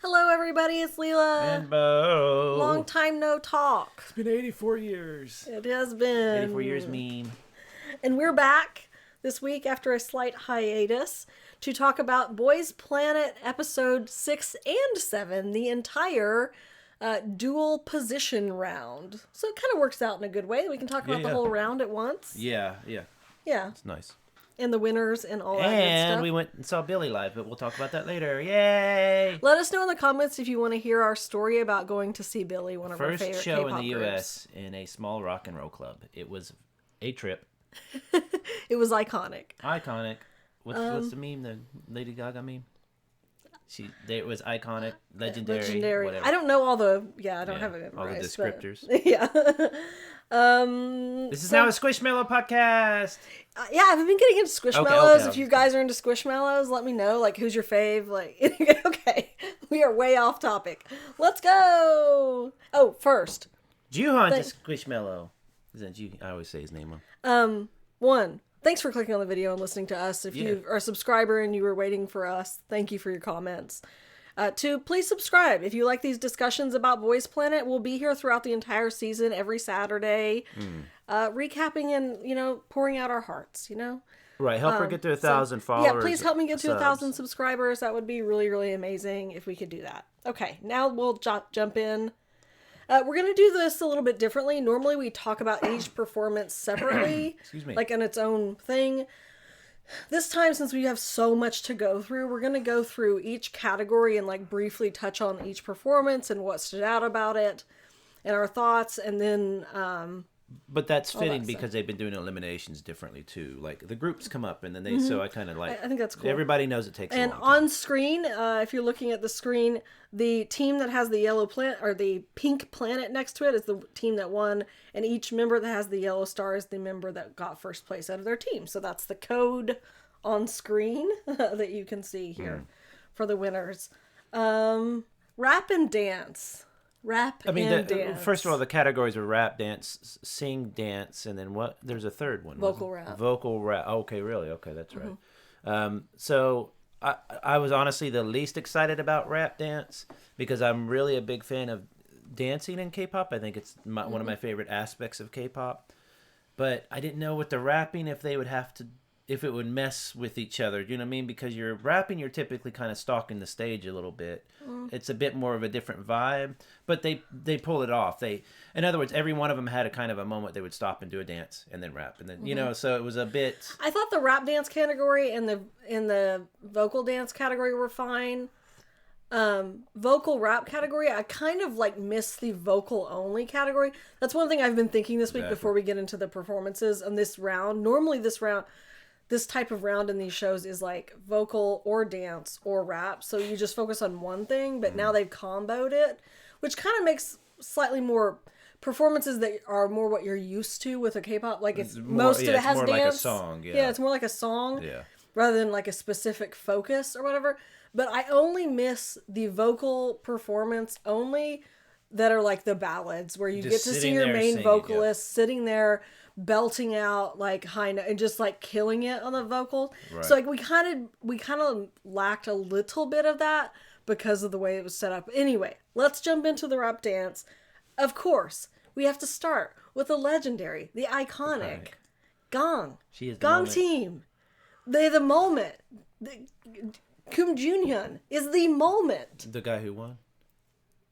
Hello, everybody. It's Leela. And Beau. Long time no talk. It's been 84 years. It has been 84 years meme. And we're back this week after a slight hiatus to talk about Boys Planet episode 6 and 7, the entire dual position round. So it kind of works out in a good way. We can talk about the whole round at once. Yeah. Yeah. It's nice. And the winners and all that good And stuff. we went and saw Billy live, but we'll talk about that later. Yay! Let us know in the comments if you want to hear our story about going to see Billy, one of our favorite First show K-pop in the groups. U.S. in a small rock and roll club. It was a trip. It was iconic. Iconic. What's the meme? The Lady Gaga meme? It was iconic, legendary, whatever. I don't know all the... Yeah, I don't have it all the memorized. descriptors. But, yeah. This is now a Squishmallow podcast. Yeah, I've been getting into Squishmallows. Okay. If you guys are into Squishmallows, let me know. Like, who's your fave? Like, okay. We are way off topic. Let's go. Oh, first. Juhan to Squishmallow. Is that Ju? I always say his name wrong. One. Thanks for clicking on the video and listening to us. If you are a subscriber and you were waiting for us, thank you for your comments. Two, please subscribe. If you like these discussions about Boys Planet, we'll be here throughout the entire season, every Saturday, recapping and, pouring out our hearts, Right, help her get to 1,000 followers. Yeah, please help me get to 1,000 subscribers. That would be really, really amazing if we could do that. Okay, now we'll jump in. We're going to do this a little bit differently. Normally we talk about each performance separately, Excuse me. like in its own thing. This time, since we have so much to go through, we're going to go through each category and like briefly touch on each performance and what stood out about it and our thoughts. And then... But that's fitting because they've been doing eliminations differently too. Like the groups come up and then they, so I kind of like... I think that's cool. Everybody knows it takes a long And time. on screen, if you're looking at the screen, the team that has the yellow planet or the pink planet next to it is the team that won. And each member that has the yellow star is the member that got first place out of their team. So that's the code on screen that you can see here for the winners. Rap and dance. Dance. First of all, the categories are rap, dance, sing, dance, and then what? There's a third one. Vocal rap. Vocal rap. Okay, really? Okay, that's right. So I was honestly the least excited about rap dance because I'm really a big fan of dancing in K-pop. I think it's one of my favorite aspects of K-pop. But I didn't know with the rapping if it would mess with each other. You know what I mean? Because you're rapping, you're typically kind of stalking the stage a little bit. It's a bit more of a different vibe, but they pull it off. In other words, every one of them had a kind of a moment they would stop and do a dance and then rap, and then so it was a bit. I thought the rap dance category and the vocal dance category were fine. Vocal rap category, I kind of like miss the vocal only category. That's one thing I've been thinking this week before we get into the performances on this round. Normally this type of round in these shows is like vocal or dance or rap. So you just focus on one thing, but now they've comboed it, which kind of makes slightly more performances that are more what you're used to with a K-pop. Like most of it has dance. It's more like a song. Yeah, it's more like a song. Yeah. Rather than like a specific focus or whatever. But I only miss the vocal performance only that are like the ballads where you get to see your main vocalist sitting there belting out like high note and just like killing it on the vocal. Right. So like we kind of lacked a little bit of that because of the way it was set up. Anyway, let's jump into the rap dance. Of course, we have to start with the legendary, the iconic Gong. She is the Gong moment. team. They're the moment. Kim Junhyun is the moment. The guy who won?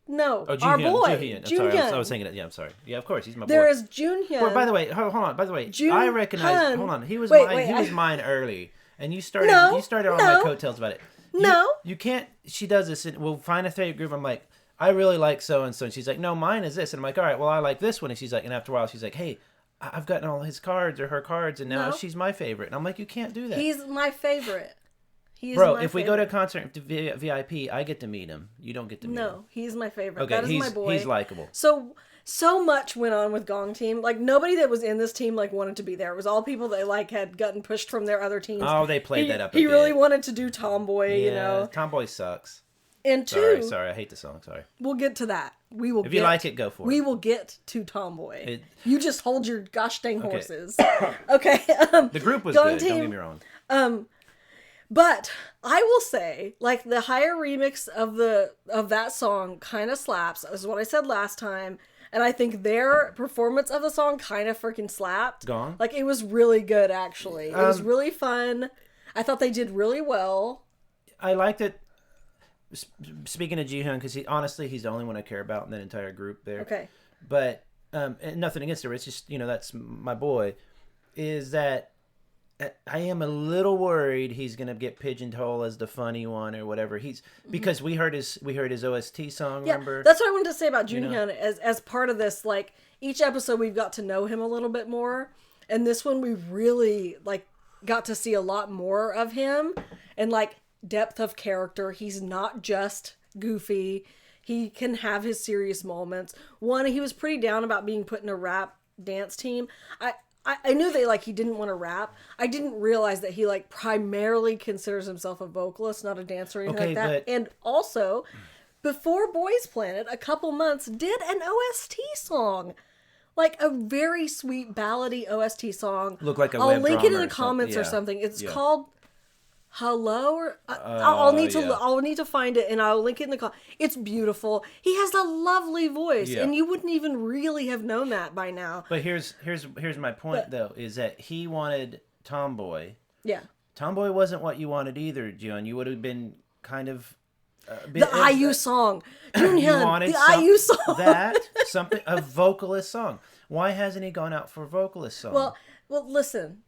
No, our boy. Joohyun. I'm sorry, I was thinking it. Yeah, I'm sorry. Yeah, of course, he's my boy. There is Junhyun. Well, by the way, hold on. By the way, I recognize. Hold on, he was mine early, and you started on my coattails about it. You can't. She does this. We'll find a favorite group. I'm like, I really like so and so, and she's like, no, mine is this, and I'm like, all right, well, I like this one, and she's like, and after a while, she's like, hey, I've gotten all his cards or her cards, and now she's my favorite, and I'm like, you can't do that. He's my favorite. Bro, if we go to a concert VIP, I get to meet him. You don't get to meet him. No, he's my favorite. Okay, that is my boy. He's likable. So much went on with Gong team. Like nobody that was in this team like wanted to be there. It was all people that like had gotten pushed from their other teams. Oh, they played that up. He really wanted to do Tomboy. Yeah, Tomboy sucks. And two, sorry, I hate the song. Sorry. We'll get to that. We will. If you like it, go for it. We will get to Tomboy. You just hold your gosh dang horses. Okay. The group was good. Don't get me wrong. But I will say, like, the higher remix of that song kind of slaps. Is what I said last time. And I think their performance of the song kind of freaking slapped. Gong? Like, it was really good, actually. It was really fun. I thought they did really well. I liked it. Speaking of Jihyun, because he's the only one I care about in that entire group there. Okay. But and nothing against her. It's just, that's my boy. Is that I am a little worried he's gonna get pigeonholed as the funny one or whatever. Because we heard his OST song. Yeah, remember? that's what I wanted to say about Junhyun as part of this. Like, each episode we've got to know him a little bit more, and this one we really got to see a lot more of him and depth of character. He's not just goofy. He can have his serious moments. One, he was pretty down about being put in a rap dance team. I knew that he didn't want to rap. I didn't realize that he primarily considers himself a vocalist, not a dancer or anything like that. But... And also, before Boys Planet, a couple months did an OST song. A very sweet ballady OST song. Look like a I'll web link it in drama the comments or something. It's called Hello, or I'll need to find it, and I'll link it in the call. It's beautiful. He has a lovely voice, and you wouldn't even really have known that by now. But here's my point, though, is that he wanted Tomboy. Yeah. Tomboy wasn't what you wanted either, Jun. You would have been kind of the IU song, Junhyun, the IU song, a vocalist song. Why hasn't he gone out for a vocalist song? Well, listen.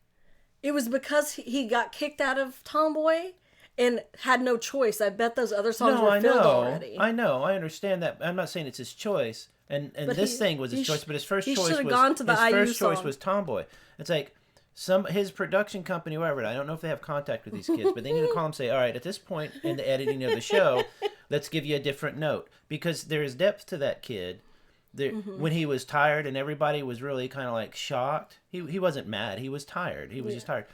It was because he got kicked out of Tomboy and had no choice. I bet those other songs were filled already. I know. I understand that. I'm not saying it's his choice. And this thing was his choice, but his first choice was Tomboy. It's like his production company, whatever. I don't know if they have contact with these kids, but they need to call him and say, all right, at this point in the editing of the show, let's give you a different note. Because there is depth to that kid. When he was tired and everybody was really kind of shocked, he wasn't mad. He was tired. He was just tired.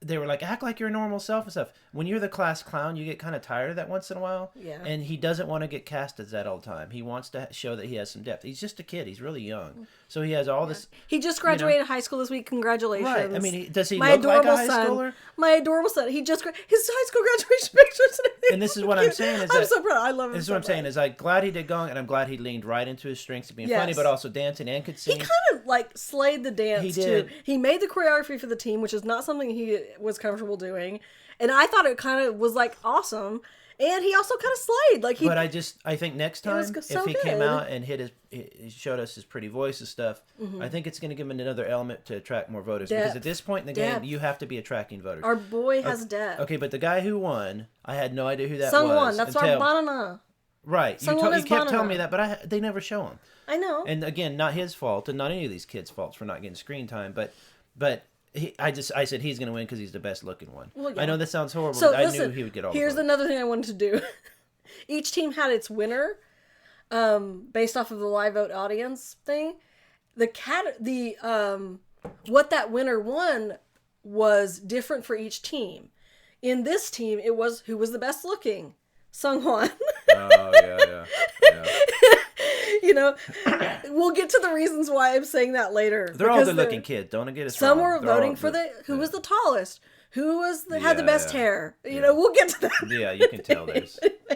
They were act like your normal self and stuff. When you're the class clown, you get kind of tired of that once in a while. Yeah. And he doesn't want to get cast as that all the time. He wants to show that he has some depth. He's just a kid. He's really young. So he has all this. He just graduated high school this week. Congratulations. Right. I mean, does he look like a high schooler? My adorable son. His high school graduation pictures. And this is what I'm saying. I'm so proud. I love him. This is what I'm saying. Is I'm glad he did Gong, and I'm glad he leaned right into his strengths of being funny, but also dancing and could sing. He kind of slayed the dance he did. too. He made the choreography for the team, which is not something he was comfortable doing, and I thought it kind of was awesome. And he also kind of slayed. But I think next time if he came out and he showed us his pretty voice and stuff, I think it's going to give him another element to attract more voters. Depth. Because at this point in the game, you have to be attracting voters. Our boy has depth. Okay, but the guy who won, I had no idea who that Sungwon, was. That's our banana. Right. You kept telling me that, but they never show him. I know. And again, not his fault, and not any of these kids' faults for not getting screen time, but I said he's going to win because he's the best looking one. Well, yeah. I know this sounds horrible, but I knew he would get all the votes. Here's another thing I wanted to do. Each team had its winner, based off of the live vote audience thing. What that winner won was different for each team. In this team, it was who was the best looking. Sungwon. Oh, yeah. We'll get to the reasons why I'm saying that later. They're all good looking kids. Don't get us wrong. Some were voting for who was the tallest, who had the best hair. We'll get to that. Yeah, you can tell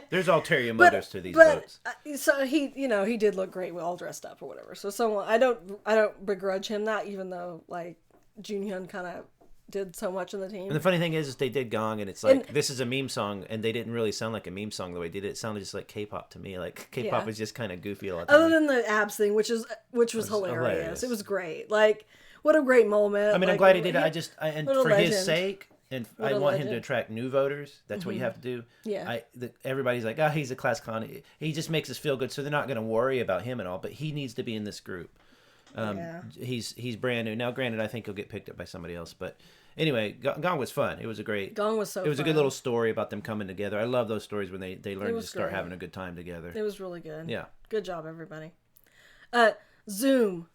there's ulterior motives to these votes. So he did look great, all dressed up or whatever. So I don't begrudge him that, even though Junhyun kind of did so much in the team. And the funny thing is they did Gong, and it's this is a meme song, and they didn't really sound like a meme song the way they did it. It sounded just like K-pop to me. K-pop was just kind of goofy a lot of time. Other than the abs thing, which was hilarious. It was great. What a great moment. I mean, I'm glad he did it. And for his sake, and I want him to attract new voters. That's what you have to do. Yeah. Everybody's like, he's a class clown. He just makes us feel good, so they're not going to worry about him at all. But he needs to be in this group. He's brand new. Now, granted, I think he'll get picked up by somebody else, but anyway, Gong was fun. It was a great. Gong was so. It was a good little story about them coming together. I love those stories when they learn to start having a good time together. It was really good. Yeah. Good job, everybody. Zoom.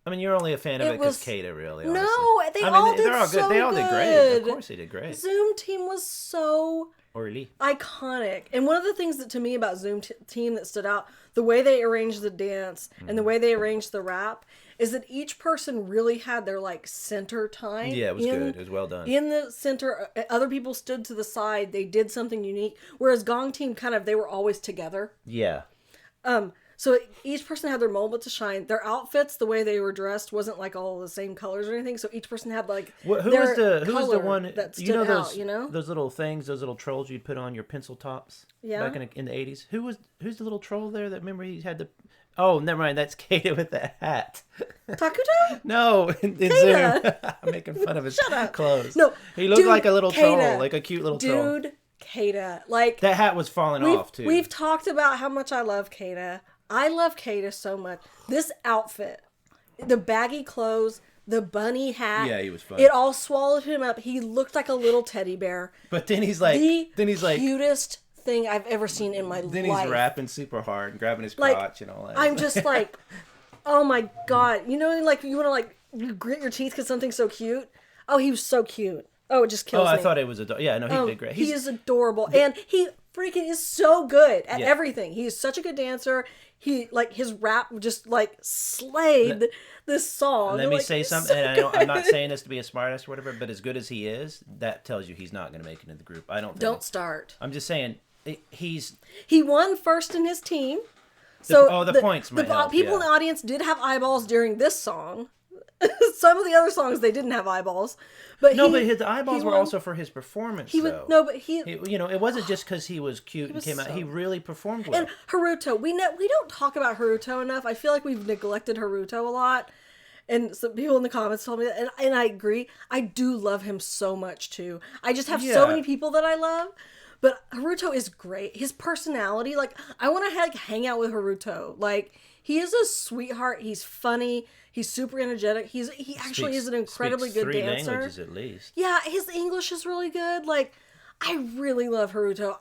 I mean, you're only a fan of it because Kata, really. Honestly. No, they're all good. They all did great. Of course, they did great. Zoom team was so Orly. Iconic. And one of the things that to me about Zoom team that stood out, the way they arranged the dance and the way they arranged the rap, is that each person really had their like center time. Yeah, it was good. It was well done. In the center, other people stood to the side. They did something unique. Whereas Gong Team they were always together. Yeah. So each person had their moment to shine. Their outfits, the way they were dressed, wasn't like all the same colors or anything. So each person had like who was the one that stood those out, those little things, those little trolls you'd put on your pencil tops back in the 80s. Who's the little troll there that remember he had the Oh, never mind. That's Kata with the hat. Takuto? No, in Zoom. I'm making fun of his clothes. No, he looked like a little troll, like a cute little troll. Dude, Kata, like that hat was falling off too. We've talked about how much I love Kata. I love Kata so much. This outfit, the baggy clothes, the bunny hat. Yeah, he was fun. It all swallowed him up. He looked like a little teddy bear. But then he's like, cutest thing I've ever seen in my life. Then he's rapping super hard and grabbing his crotch and all that. I'm just like, oh my god. You know, like you want to like you grit your teeth because something's so cute. Oh, he was so cute. Oh, it just kills me. Oh, I thought it was yeah, no, he did great. He is adorable, and he freaking is so good at everything. He is such a good dancer. He like his rap just like slayed this song. Let me say something, and I'm not saying this to be a smartass or whatever, but as good as he is, that tells you he's not going to make it in the group. I don't. Don't start. I'm just saying he won first in his team. So the points might help, people in the audience did have eyeballs during this song. Some of the other songs they didn't have eyeballs, but the eyeballs were also for his performance. It wasn't just because he was cute and came out. He really performed well. And Haruto, we don't talk about Haruto enough. I feel like we've neglected Haruto a lot, and some people in the comments told me that, and I agree. I do love him so much too. I just have so many people that I love. But Haruto is great. His personality, like, I want to hang out with Haruto. Like, he is a sweetheart. He's funny. He's super energetic. He actually is an incredibly good dancer. 3 languages at least. Yeah, his English is really good. Like, I really love Haruto.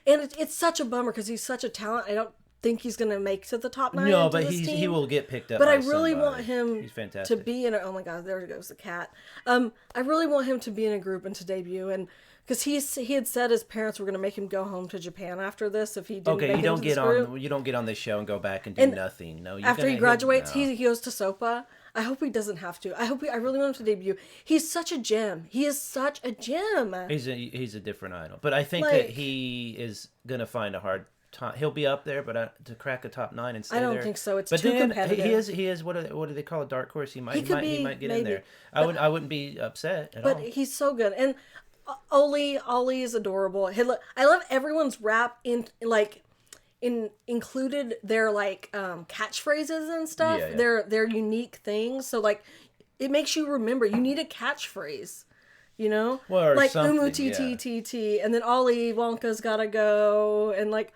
And it's such a bummer because he's such a talent. I don't think he's going to make to the top 9. No, but he will get picked up. But I really want him he's fantastic. to be in oh my god, there goes the cat. I really want him to be in a group and to debut, and because he had said his parents were going to make him go home to Japan after this if he didn't make it into this group. You don't get on this show and go back and do nothing. No, after he graduates, he goes to SOPA. I hope he doesn't have to. I really want him to debut. He's such a gem. He is such a gem. He's a different idol, but I think that he is going to find a hard time. He'll be up there, but to crack a top 9 and stay there. I don't think so. It's too competitive. He is what do they call a dark horse? He might get in there. I wouldn't be upset at all. But he's so good. And Oli is adorable. I love everyone's rap included their like catchphrases and stuff. Yeah. Their unique things. So like it makes you remember. You need a catchphrase. You know? Well, like Umu TT, and then Ollie Wonka's gotta go, and like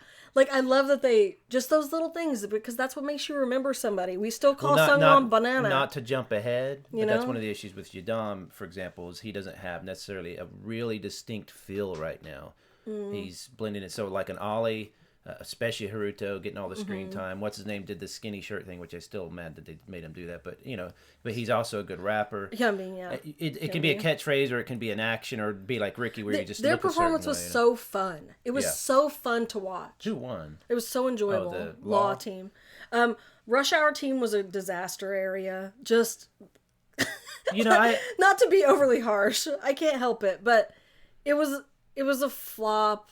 I love that they just those little things because that's what makes you remember somebody. We still call Sungwon Banana. Not to jump ahead, but that's one of the issues with Yadam, for example, is he doesn't have necessarily a really distinct feel right now. He's blending it so like an Ollie. Especially Haruto getting all the screen time. What's his name did the skinny shirt thing, which I'm still mad that they made him do that. But but he's also a good rapper. Yeah, I mean, yeah. It can be a catchphrase or it can be an action or be like Ricky where you just their look performance was so fun. It was so fun to watch. Who won? It was so enjoyable. The Law team. Rush Hour team was a disaster area. Just not to be overly harsh. I can't help it, but it was a flop.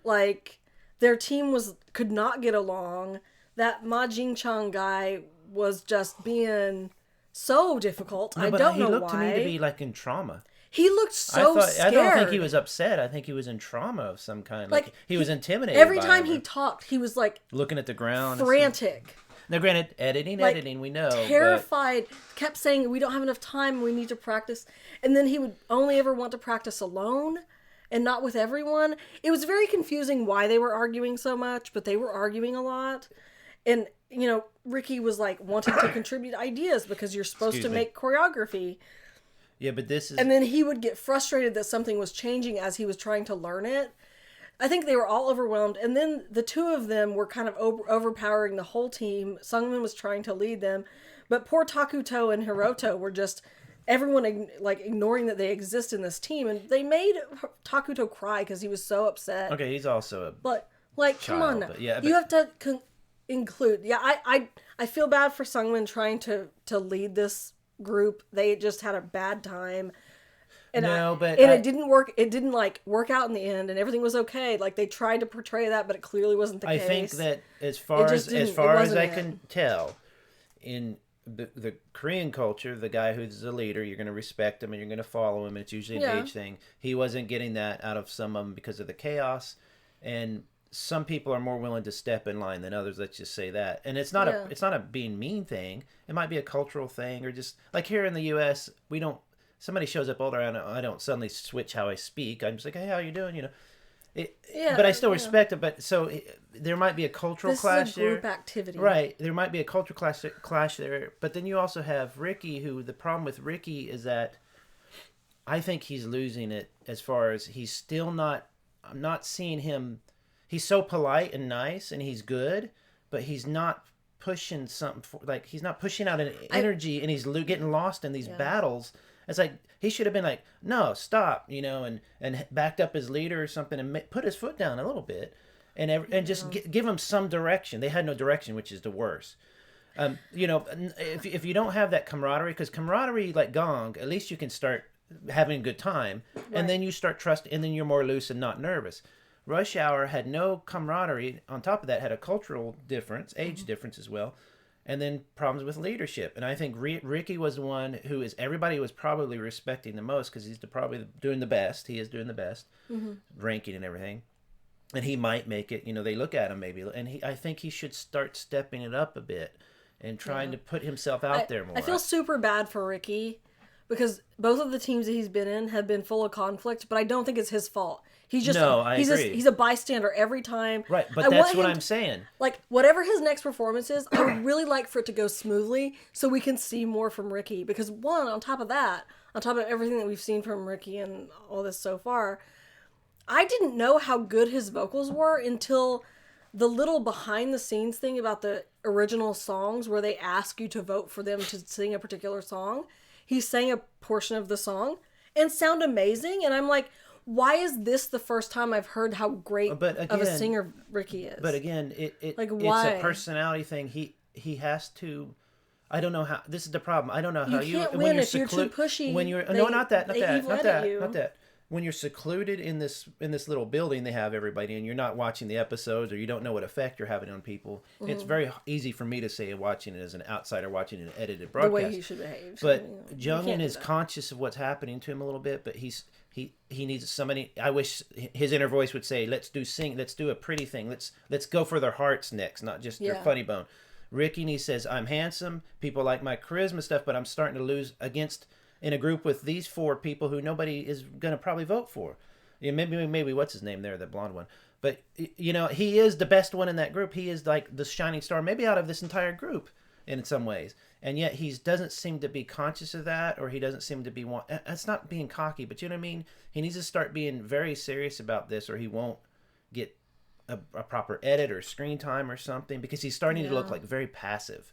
Like. Their team could not get along. That Ma Jing-chang guy was just being so difficult. I don't know why. He looked to me to be like in trauma. He looked so scared. I don't think he was upset. I think he was in trauma of some kind. Like he was intimidated. Every time he talked, he was like looking at the ground, frantic. Now, granted, editing, we know. Terrified, kept saying we don't have enough time. We need to practice, and then he would only ever want to practice alone. And not with everyone. It was very confusing why they were arguing so much, but they were arguing a lot. And, Ricky was like wanting to contribute ideas because you're supposed to make choreography. Yeah, but this is... And then he would get frustrated that something was changing as he was trying to learn it. I think they were all overwhelmed. And then the two of them were kind of overpowering the whole team. Sungmin was trying to lead them. But poor Takuto and Hiroto were just... Everyone like ignoring that they exist in this team, and they made Takuto cry because he was so upset. Okay, he's also but like child, come on now. But you have to include. Yeah, I feel bad for Sungmin trying to lead this group. They just had a bad time. And it didn't work. It didn't like work out in the end, and everything was okay. Like they tried to portray that, but it clearly wasn't the case. I think that as far as I can tell, in the Korean culture, the guy who's the leader, you're going to respect him and you're going to follow him. And it's usually an age thing. He wasn't getting that out of some of them because of the chaos, and some people are more willing to step in line than others. Let's just say that. And it's not a being mean thing. It might be a cultural thing, or just like here in the U.S., we don't. Somebody shows up older, I don't suddenly switch how I speak. I'm just like, hey, how you doing? You know, but I still respect it. But so there might be a cultural clash there. This is a group activity, right? There might be a cultural clash there. But then you also have Ricky, who the problem with Ricky is that I think he's losing it as far as he's still not. I'm not seeing him. He's so polite and nice, and he's good, but he's not pushing something like he's not pushing out an energy, and he's getting lost in these battles. It's like he should have been like, no, stop, you know, and backed up his leader or something and put his foot down a little bit, and just give him some direction. They had no direction, which is the worst. You know, if you don't have that camaraderie, because camaraderie like Gong, at least you can start having a good time, and then you start trusting, and then you're more loose and not nervous. Rush Hour had no camaraderie. On top of that, had a cultural difference, age difference as well. And then problems with leadership. And I think Ricky was the one who everybody was probably respecting the most because he's probably doing the best. He is doing the best, ranking and everything. And he might make it. You know, they look at him maybe. And I think he should start stepping it up a bit and trying to put himself out there more. I feel super bad for Ricky because both of the teams that he's been in have been full of conflict, but I don't think it's his fault. He's just I agree. He's a bystander every time. Right, but that's what I'm saying. Like whatever his next performance is, I would really like for it to go smoothly so we can see more from Ricky. Because on top of everything that we've seen from Ricky and all this so far, I didn't know how good his vocals were until the little behind the scenes thing about the original songs where they ask you to vote for them to sing a particular song. He sang a portion of the song and sound amazing, and I'm like, why is this the first time I've heard how great of a singer Ricky is? But again, like, why? It's a personality thing. He has to. I don't know how. This is the problem. I don't know how you can't win if you're too pushy. When you're not that. When you're secluded in this little building, they have everybody, and you're not watching the episodes, or you don't know what effect you're having on people. It's very easy for me to say watching it as an outsider watching an edited broadcast. The way he should behave. But Jungin is conscious of what's happening to him a little bit, but he needs somebody. I wish his inner voice would say, let's do a pretty thing. Let's go for their hearts next, not just their funny bone. Ricky says, I'm handsome, people like my charisma stuff, but I'm starting to lose in a group with these four people who nobody is going to probably vote for. Yeah, maybe what's his name there, the blonde one. But, you know, he is the best one in that group. He is like the shining star, maybe out of this entire group in some ways. And yet he doesn't seem to be conscious of that, or he doesn't seem to be that's not being cocky, but you know what I mean? He needs to start being very serious about this, or he won't get a proper edit or screen time or something, because he's starting to look like very passive.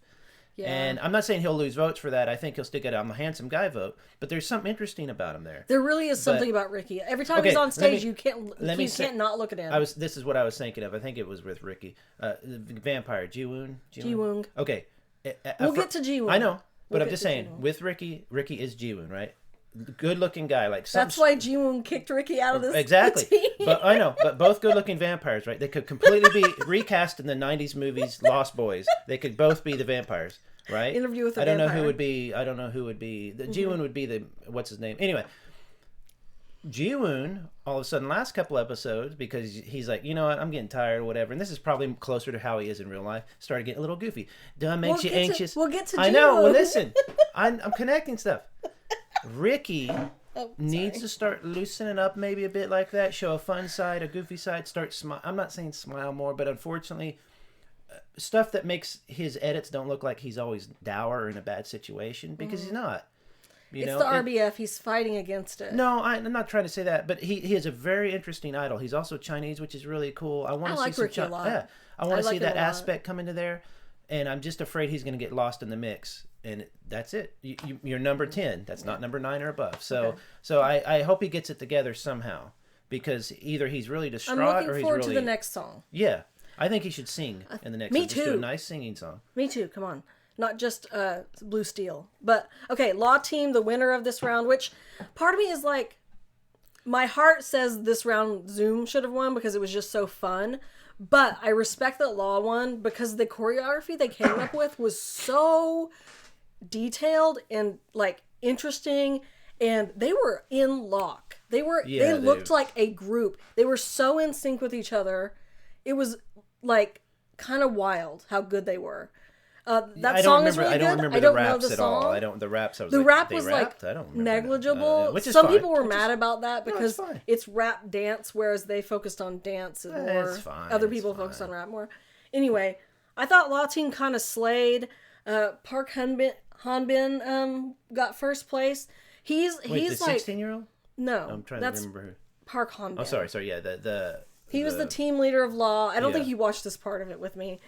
Yeah. And I'm not saying he'll lose votes for that. I think he'll still get I'm a handsome guy vote. But there's something interesting about him there. There really is something about Ricky. Every time he's on stage, you can't not look at him. This is what I was thinking of. I think it was with Ricky. The vampire, Ji-woon. Ji-woon. Okay. We'll get to Ji-woon. I know. But I'm just saying, with Ricky is Ji-woon, right? Good-looking guy. That's why Ji-woon kicked Ricky out of this Exactly. team. But I know. But both good-looking vampires, right? They could completely be recast in the 90s movies Lost Boys. They could both be the vampires, right? Interview with a vampire. I don't know who would be. The Ji-woon would be the... What's his name? Anyway. Ji-woon, all of a sudden, last couple episodes, because he's like, you know what, I'm getting tired or whatever, and this is probably closer to how he is in real life, started getting a little goofy. That makes you anxious. We'll get to I know. Well, listen. I'm connecting stuff. Ricky needs to start loosening up maybe a bit like that, show a fun side, a goofy side, start smile. I'm not saying smile more, but unfortunately, stuff that makes his edits don't look like he's always dour or in a bad situation, because he's not. It's the RBF. He's fighting against it. No, I'm not trying to say that, but he is a very interesting idol. He's also Chinese, which is really cool. I want to see Ricky a lot. Yeah, I want to see that aspect come into there, and I'm just afraid he's going to get lost in the mix. And that's it. You're number 10. That's not number 9 or above. So I hope he gets it together somehow, because either he's really distraught or he's really... I'm looking forward to the next song. Yeah. I think he should sing in the next me one. Just do a too. nice singing song. Me too. Come on. Not just Blue Steel. But, okay, Law Team, the winner of this round, which part of me is like, my heart says this round Zoom should have won because it was just so fun. But I respect that Law won because the choreography they came up with was so detailed and, like, interesting. And they were in lock. They looked like a group. They were so in sync with each other. It was, like, kind of wild how good they were. That song is really good. I don't remember the raps at all. The raps. The rap was like negligible. Which is Some fine. people were mad about that because No, it's rap dance, whereas they focused on dance and more. It's fine. Other people focused on rap more. Anyway, I thought Law Team kind of slayed. Park Hanbin got first place. He's the like 16-year-old. No, I'm trying to remember who. Park Hanbin. Oh, sorry. Yeah, he was the team leader of Law. I don't think he watched this part of it with me.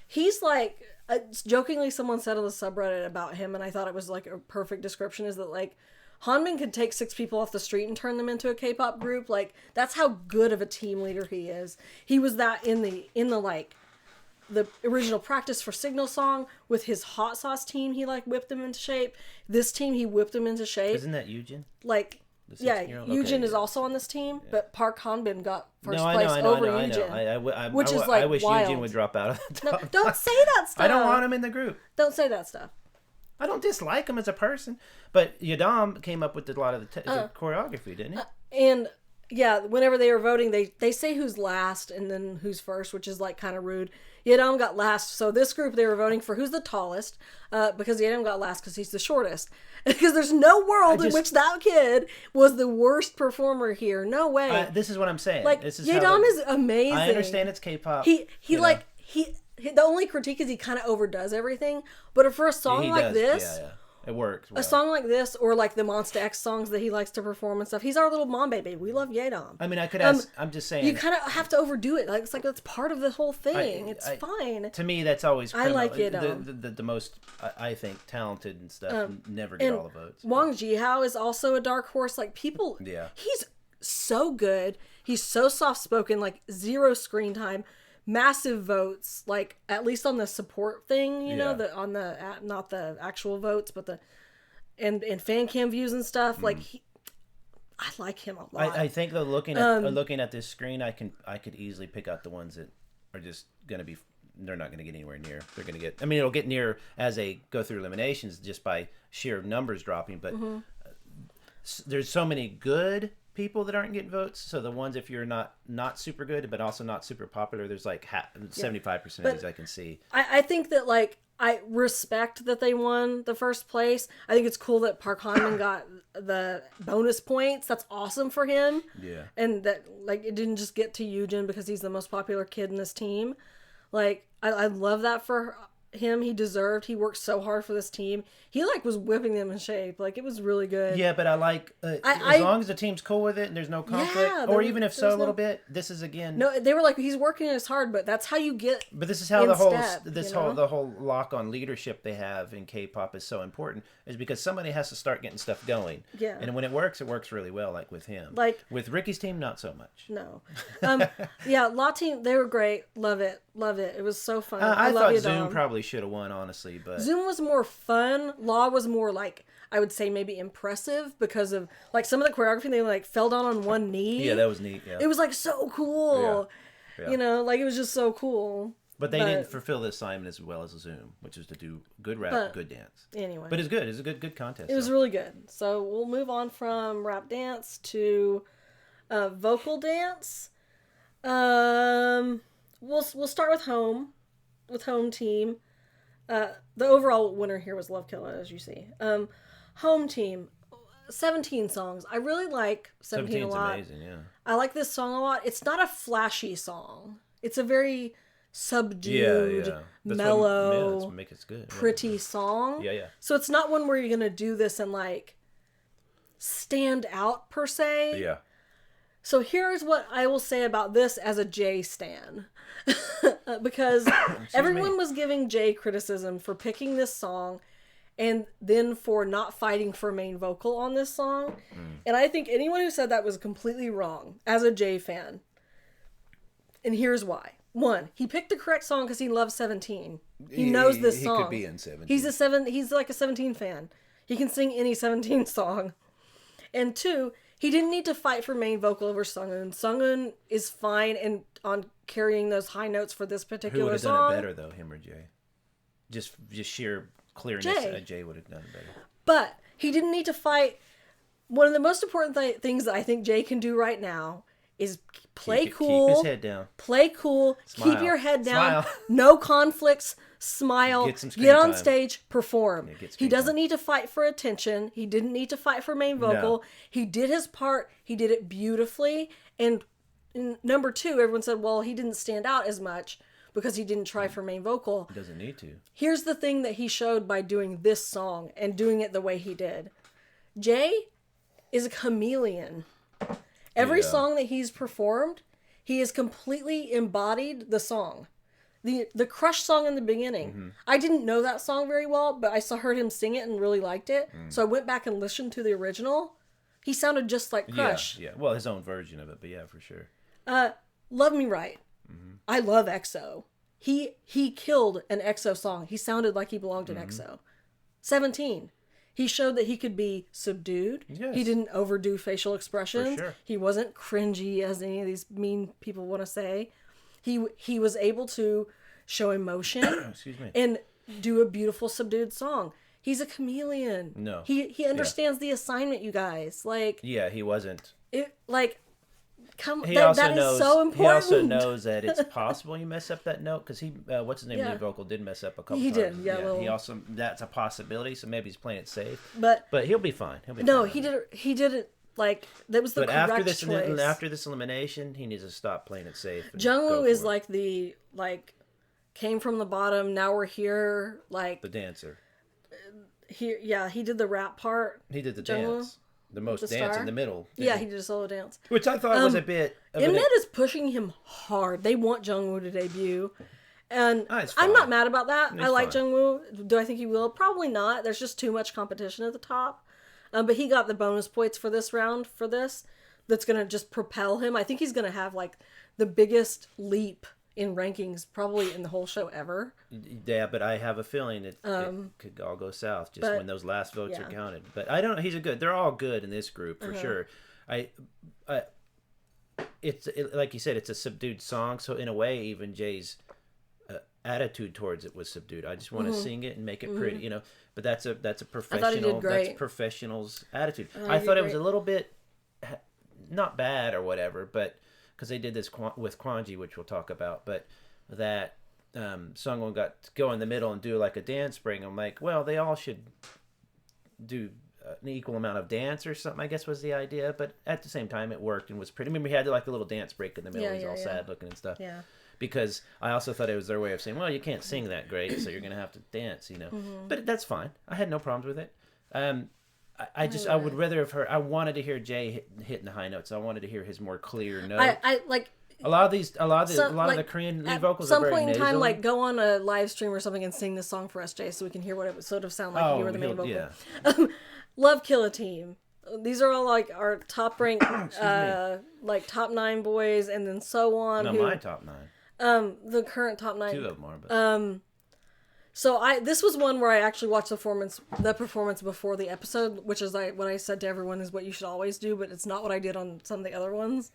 He's like, jokingly, someone said on the subreddit about him, and I thought it was like a perfect description, is that like, Hanbin could take 6 people off the street and turn them into a K-pop group. Like, that's how good of a team leader he is. He was that in the like, the original Practice for Signal song with his hot sauce team. He like whipped them into shape. This team, he whipped them into shape. Isn't that Eugen? Like, yeah, Eugen is also on this team, but Park Hanbin got first place over Eugen. Which is like I wish wild. Eugen would drop out of the top. No, don't say that stuff. I don't want him in the group. Don't say that stuff. I don't dislike him as a person, but Yadam came up with a lot of the choreography, didn't he? And yeah, whenever they were voting, they say who's last and then who's first, which is like kind of rude. Yadam got last, so this group they were voting for who's the tallest, because Yadam got last because he's the shortest. Because there's no world in which that kid was the worst performer here. No way. This is what I'm saying. Like, this is Yadam is amazing. I understand it's K-pop. He the only critique is he kind of overdoes everything. But for a song like this, it works. Well. A song like this, or like the Monsta X songs that he likes to perform and stuff, he's our little mom baby. We love Yadam. I mean, I could ask. I'm just saying. You kind of have to overdo it. Like, it's like that's part of the whole thing. It's fine. To me, that's always criminal. I like Yadam. The most, I think, talented and stuff never get all the votes. Wang Jihao is also a dark horse. Like, people. Yeah. He's so good. He's so soft spoken. Like, 0 screen time. Massive votes, like at least on the support thing, you know, on the not the actual votes, but the and fan cam views and stuff. Like I like him a lot. I think though, looking at this screen, I could easily pick out the ones that are just gonna be. They're not gonna get anywhere near. They're gonna get. I mean, it'll get near as they go through eliminations just by sheer numbers dropping. But there's so many good people that aren't getting votes, so the ones if you're not super good but also not super popular, there's like 75% of these I can see. I think that like I respect that they won the first place. I think it's cool that Park Hanbin got the bonus points. That's awesome for him. Yeah. And that like it didn't just get to Eugen because he's the most popular kid in this team. Like I love that for him. He worked so hard for this team. He like was whipping them in shape. Like it was really good. Yeah, but I like as long as the team's cool with it and there's no conflict, or even if so a little bit. This is again. No, they were like he's working as hard, but that's how you get. But this is how the whole lock on leadership they have in K-pop is so important. Is because somebody has to start getting stuff going. Yeah. And when it works really well. Like with him. Like with Ricky's team, not so much. No. Yeah, Law Team, they were great. Love it. It was so fun. I thought Zoom probably should have won, honestly, but Zoom was more fun. Law was more like I would say maybe impressive because of like some of the choreography. They like fell down on one knee. Yeah, that was neat. Yeah, it was like so cool. Yeah. You know, like it was just so cool. But they didn't fulfill the assignment as well as Zoom, which was to do good rap, good dance. Anyway, but it's good. It's a good contest. It was really good. So we'll move on from rap dance to vocal dance. We'll start with home team. The overall winner here was Love Killa, as you see. Home team, 17 songs. I really like 17 a lot. 17's amazing, yeah. I like this song a lot. It's not a flashy song. It's a very subdued, mellow, that's what makes it good. Pretty song. Yeah. So it's not one where you're going to do this and like stand out per se. Yeah. So here's what I will say about this as a Jay stan. Because everyone was giving Jay criticism for picking this song and then for not fighting for main vocal on this song. And I think anyone who said that was completely wrong as a Jay fan. And here's why. he picked the correct song because he loves 17. He knows this song. He could be in 17. He's like a 17 fan. He can sing any 17 song. And 2, he didn't need to fight for main vocal over Sunghoon. Sunghoon is fine and on carrying those high notes for this particular Who would have song. done it better though, him or Jay? Just sheer clearness. Jay would have done it better. But he didn't need to fight. One of the most important things that I think Jay can do right now is play cool. Keep his head down. Play cool. Smile. Keep your head down. Smile. No conflicts. Smile. Get on stage. Perform. He doesn't need to fight for attention. He didn't need to fight for main vocal. No. He did his part. He did it beautifully. And number 2, everyone said, well, he didn't stand out as much because he didn't try for main vocal. He doesn't need to. Here's the thing that he showed by doing this song and doing it the way he did. Jay is a chameleon. Every song that he's performed, he has completely embodied the song. The Crush song in the beginning. I didn't know that song very well, but I heard him sing it and really liked it. So I went back and listened to the original. He sounded just like Crush. Yeah. Well, his own version of it, but yeah, for sure. Love Me Right. I love EXO. He killed an EXO song. He sounded like he belonged in EXO. 17. He showed that he could be subdued. Yes. He didn't overdo facial expressions. For sure. He wasn't cringy, as any of these mean people want to say. He was able to show emotion Excuse me. and do a beautiful subdued song. He's a chameleon. No. He understands the assignment, you guys. Like, Yeah, he wasn't. it like come He that, also that knows. is so important. He also knows that it's possible you mess up that note because he, what's his name, Yeah. lead vocal did mess up a couple He times. did, yeah, well- He also that's a possibility, so maybe he's playing it safe. But He'll be fine. He'll be no, fine. he did it like that was the But correct after choice. this elimination, he needs to stop playing it safe. and Jungwoo go is for it. like came from the bottom. Now we're here. Like the dancer. he did the rap part. He did the Jungwoo? dance, the most The dance star? in the middle. Yeah, he did a solo dance. Which I thought was a bit. Of an, Mnet is pushing him hard. They want Jungwoo to debut. And it's I'm fine. not mad about that. I like fine. Jungwoo. Do I think he will? Probably not. There's just too much competition at the top. But he got the bonus points for this round for this. That's going to just propel him. I think he's going to have like the biggest leap in rankings probably in the whole show ever. Yeah, but I have a feeling it could all go south just when those last votes are counted. But I don't know. He's a good. They're all good in this group for sure. It's like you said, it's a subdued song. So in a way, even Jay's attitude towards it was subdued. I just want to sing it and make it pretty, you know. But that's a professional. That's professional's attitude. I thought it was a little bit not bad or whatever, but because they did this with Kwanji, which we'll talk about, but that Sungwon got to go in the middle and do like a dance break. I'm like, well, they all should do an equal amount of dance or something, I guess was the idea. But at the same time, it worked and was pretty. I mean, we had like a little dance break in the middle. He's all sad looking and stuff. Yeah. Because I also thought it was their way of saying, well, you can't sing that great, so you're going to have to dance, you know. But that's fine. I had no problems with it. I would rather have heard. I wanted to hear Jay hitting the high notes. I wanted to hear his more clear note. I like a lot of the Korean lead vocals are very At some point in time, nasal. like go on a live stream or something and sing this song for us, Jay, so we can hear what it would sort of sound like if you were the main vocal. Yeah. Love Kill a Team. These are all like our top ranked, like top 9 boys, and then so on. No, my top 9. The current top 9. 2 of them are. But... So this was one where I actually watched the performance before the episode, which is what I said to everyone is what you should always do, but it's not what I did on some of the other ones.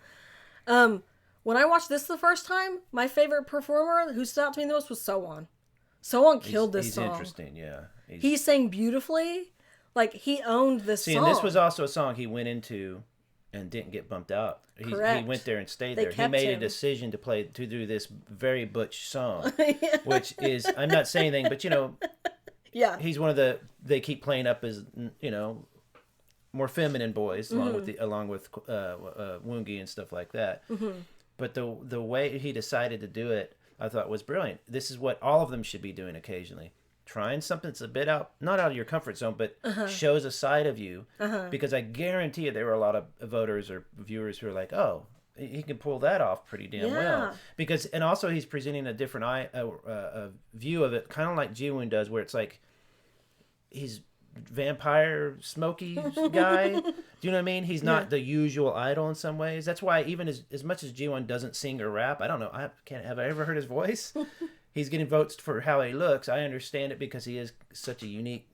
When I watched this the first time, my favorite performer who stood out to me the most was So-won. So-won killed this song. He's interesting, yeah. He sang beautifully. Like, he owned this song. And this was also a song he went into and didn't get bumped out. He went there and stayed there. He made a decision to do this very butch song, which is, I'm not saying anything, but you know, he's one of they keep playing up as, you know, more feminine boys along with Woongi and stuff like that. But the way he decided to do it, I thought was brilliant. This is what all of them should be doing occasionally. Trying something that's a bit not out of your comfort zone, but shows a side of you. Because I guarantee you there were a lot of voters or viewers who are like, oh, he can pull that off pretty damn well. And also he's presenting a different view of it, kind of like Jiwoon does, where it's like he's vampire smoky guy. Do you know what I mean? He's not the usual idol in some ways. That's why even as much as G1 doesn't sing or rap, I don't know. Have I ever heard his voice? He's getting votes for how he looks. I understand it because he is such a unique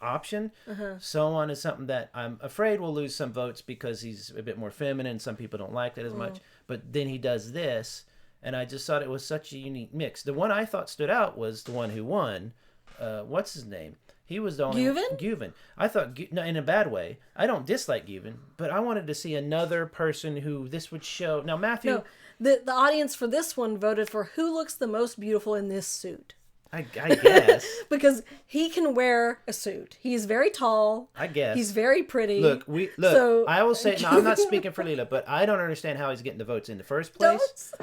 option. So on is something that I'm afraid will lose some votes because he's a bit more feminine. Some people don't like that as much. But then he does this, and I just thought it was such a unique mix. The one I thought stood out was the one who won. What's his name? He was the only Guven. I thought, no, in a bad way. I don't dislike Guven, but I wanted to see another person who this would show. Now Matthew, No, the audience for this one voted for who looks the most beautiful in this suit. I guess because he can wear a suit. He's very tall. I guess he's very pretty. Look. So, I will say, no, I'm not speaking for Leela, but I don't understand how he's getting the votes in the first place.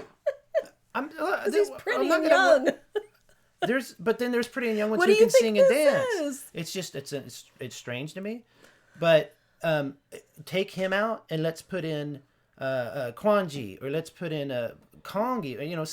He's pretty and young. There's pretty and young ones who can sing and dance. It's just it's strange to me, but take him out and let's put in Kwanji, or let's put in Kongi, or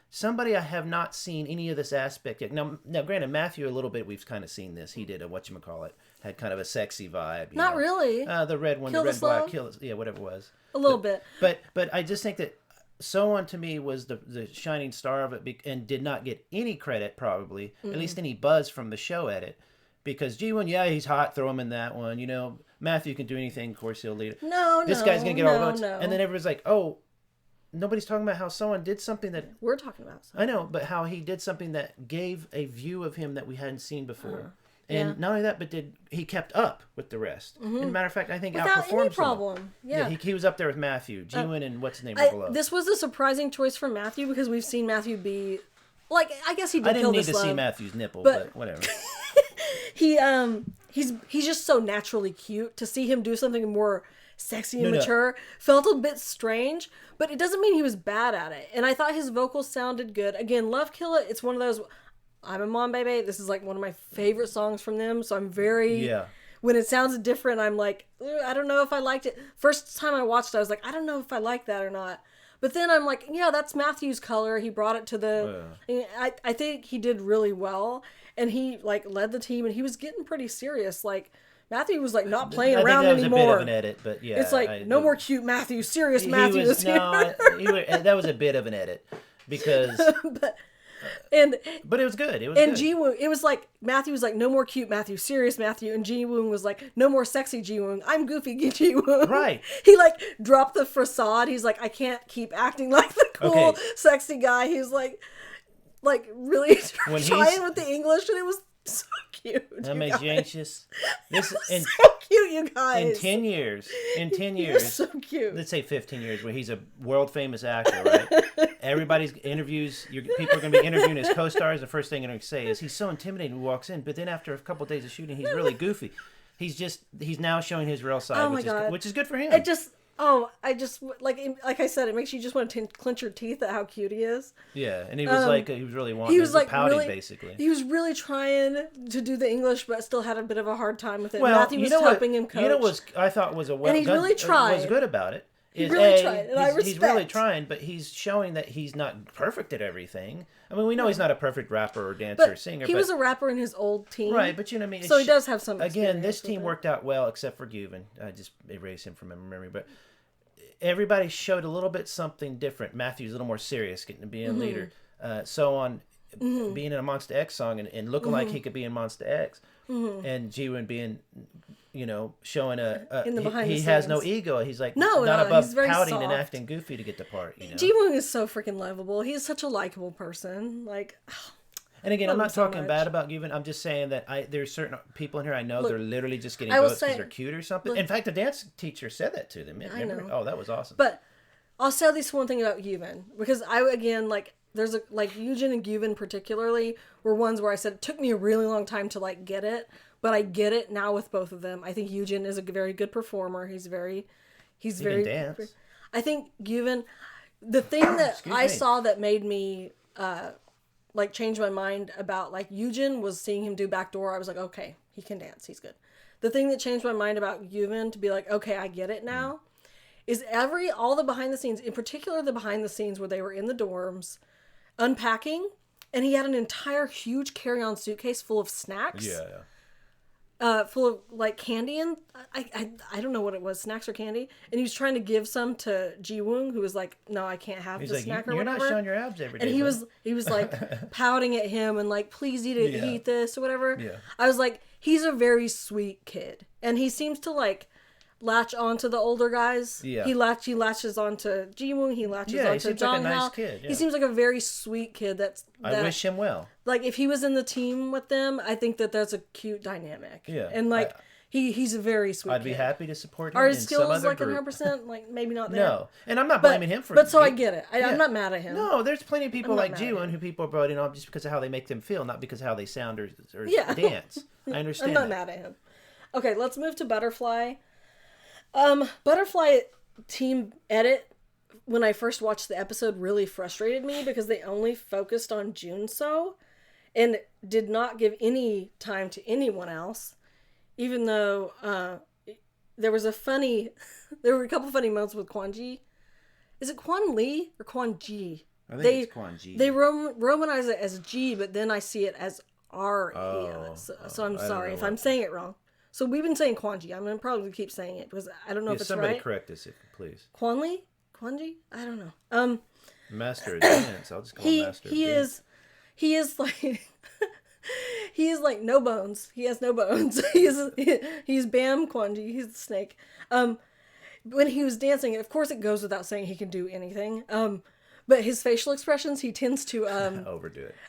somebody I have not seen any of this aspect yet. Now granted, Matthew a little bit we've kind of seen this. He did a whatchamacallit, had kind of a sexy vibe. Not really. The red one, the red black, whatever it was. A little bit. But I just think that So-On to me was the shining star of it, and did not get any credit, probably, at least any buzz from the show at it. Because G1, he's hot, throw him in that one. Matthew can do anything, of course he'll lead it. This guy's going to get all the votes. No. And then everyone's like, oh, nobody's talking about how So-On did something that... We're talking about So-On. I know, but how he did something that gave a view of him that we hadn't seen before. And not only that, but he kept up with the rest. And as a matter of fact, I think without outperformed any problem. Yeah, he was up there with Matthew. G1 and what's his name below. This was a surprising choice for Matthew because we've seen Matthew be... Like, I guess he did kill this love. I didn't need to see Matthew's nipple, but whatever. He's just so naturally cute. To see him do something more sexy and mature felt a bit strange, but it doesn't mean he was bad at it. And I thought his vocals sounded good. Again, Love Kill It, it's one of those... I'm a mom, baby. This is like one of my favorite songs from them, so I'm very... When it sounds different, I'm like, I don't know if I liked it. First time I watched it, I was like, I don't know if I like that or not. But then I'm like, that's Matthew's color. He brought it to the... I think he did really well. And he, led the team, and he was getting pretty serious. Matthew was, not playing around anymore. I think that was a bit of an edit, but yeah. It's no more cute Matthew. Serious Matthew is here. That was a bit of an edit. Because... But it was good. It was good. Ji-woon, it was like, Matthew was like, no more cute Matthew, serious Matthew. And Ji-woon was like, no more sexy Ji-woon, I'm goofy Ji-woon. Right. He dropped the facade. He's like, I can't keep acting like the cool, sexy guy. He's like really trying with the English, and it was so cute. That makes you anxious. This is so cute, you guys. In 10 years, You're so cute. Let's say 15 years, where he's a world famous actor, right? Everybody's interviews. People are going to be interviewing his co-stars. The first thing they're going to say is he's so intimidating when he walks in, but then after a couple of days of shooting, he's really goofy. He's now showing his real side, which is good for him. I just like I said, it makes you just want to clench your teeth at how cute he is. Yeah, and he was he was really wanting. He was pouting, basically. He was really trying to do the English, but still had a bit of a hard time with it. Well, Matthew was helping him coach. You know what I thought was and he really tried. Was good about it. He really tried, and I respect. He's really trying, but he's showing that he's not perfect at everything. I mean, we know he's not a perfect rapper or dancer or singer. He was a rapper in his old team. Right, but you know what I mean? So he does have some experience. Again, this team worked out well, except for Guven. I just erased him from my memory, but everybody showed a little bit something different. Matthew's a little more serious, getting to be a leader. So-On being in a Monsta X song and looking like he could be in Monsta X. And Ji-woon being, showing he has no ego. He's not above pouting and acting goofy to get the part. Ji-woon is so freaking lovable. He's such a likable person. And again, I'm not talking bad about Guven. I'm just saying that there's certain people in here I know they're literally just getting votes because they're cute or something. In fact, the dance teacher said that to them. I know. Oh, that was awesome. But I'll say this one thing about Guven, because there's Yujin and Guven particularly were ones where I said it took me a really long time to get it, but I get it now with both of them. I think Yujin is a very good performer. He can dance. I think Guven, the thing that I saw that made me change my mind about Yujin was seeing him do backdoor. I was like, okay, he can dance. He's good. The thing that changed my mind about Guven to be like, okay, I get it now, is all the behind the scenes, in particular the behind the scenes where they were in the dorms unpacking, and he had an entire huge carry-on suitcase full of snacks. Yeah. full of like candy, and I don't know what it was, snacks or candy, and he was trying to give some to Ji-woong, who was like, no, I can't have the snack or whatever. You're not showing your abs every day. And he was like pouting at him and like, please eat this or whatever. Yeah. I was like, he's a very sweet kid, and he seems to like latch onto the older guys. Yeah. He latches onto Ji-woong. He latches onto he seems Jong like a nice Hao. kid. Yeah. He seems like a very sweet kid. I wish him well. Like if he was in the team with them, I think that that's a cute dynamic. Yeah. And like he's a very sweet I'd kid. be happy to support him. Are in his some skills other like group. 100%? Like maybe not there. No, and I'm not blaming him for. But so I get it. I'm not mad at him. No, there's plenty of people I'm not like mad at Ji-woong him. who people are voting on just because of how they make them feel, not because of how they sound or dance. I understand. I'm not mad at him. Okay, let's move to Butterfly. Butterfly team edit, when I first watched the episode, really frustrated me because they only focused on Junso and did not give any time to anyone else, even though there were a couple funny moments with Quan Ji. Is it Quan Li or Quan Ji? I think it's Quan Ji. They romanize it as G, but then I see it as R. So I'm sorry if I'm saying it wrong. So we've been saying Quan Ji. I'm going to probably keep saying it because I don't know if it's somebody right. correct us, please. Quan Li? Quan Ji? I don't know. Master of dance. I'll just call him Master of dance. He is like he is like no bones. He has no bones. He's Bam Quan Ji. He's the snake. When he was dancing, of course it goes without saying he can do anything. But his facial expressions, he tends to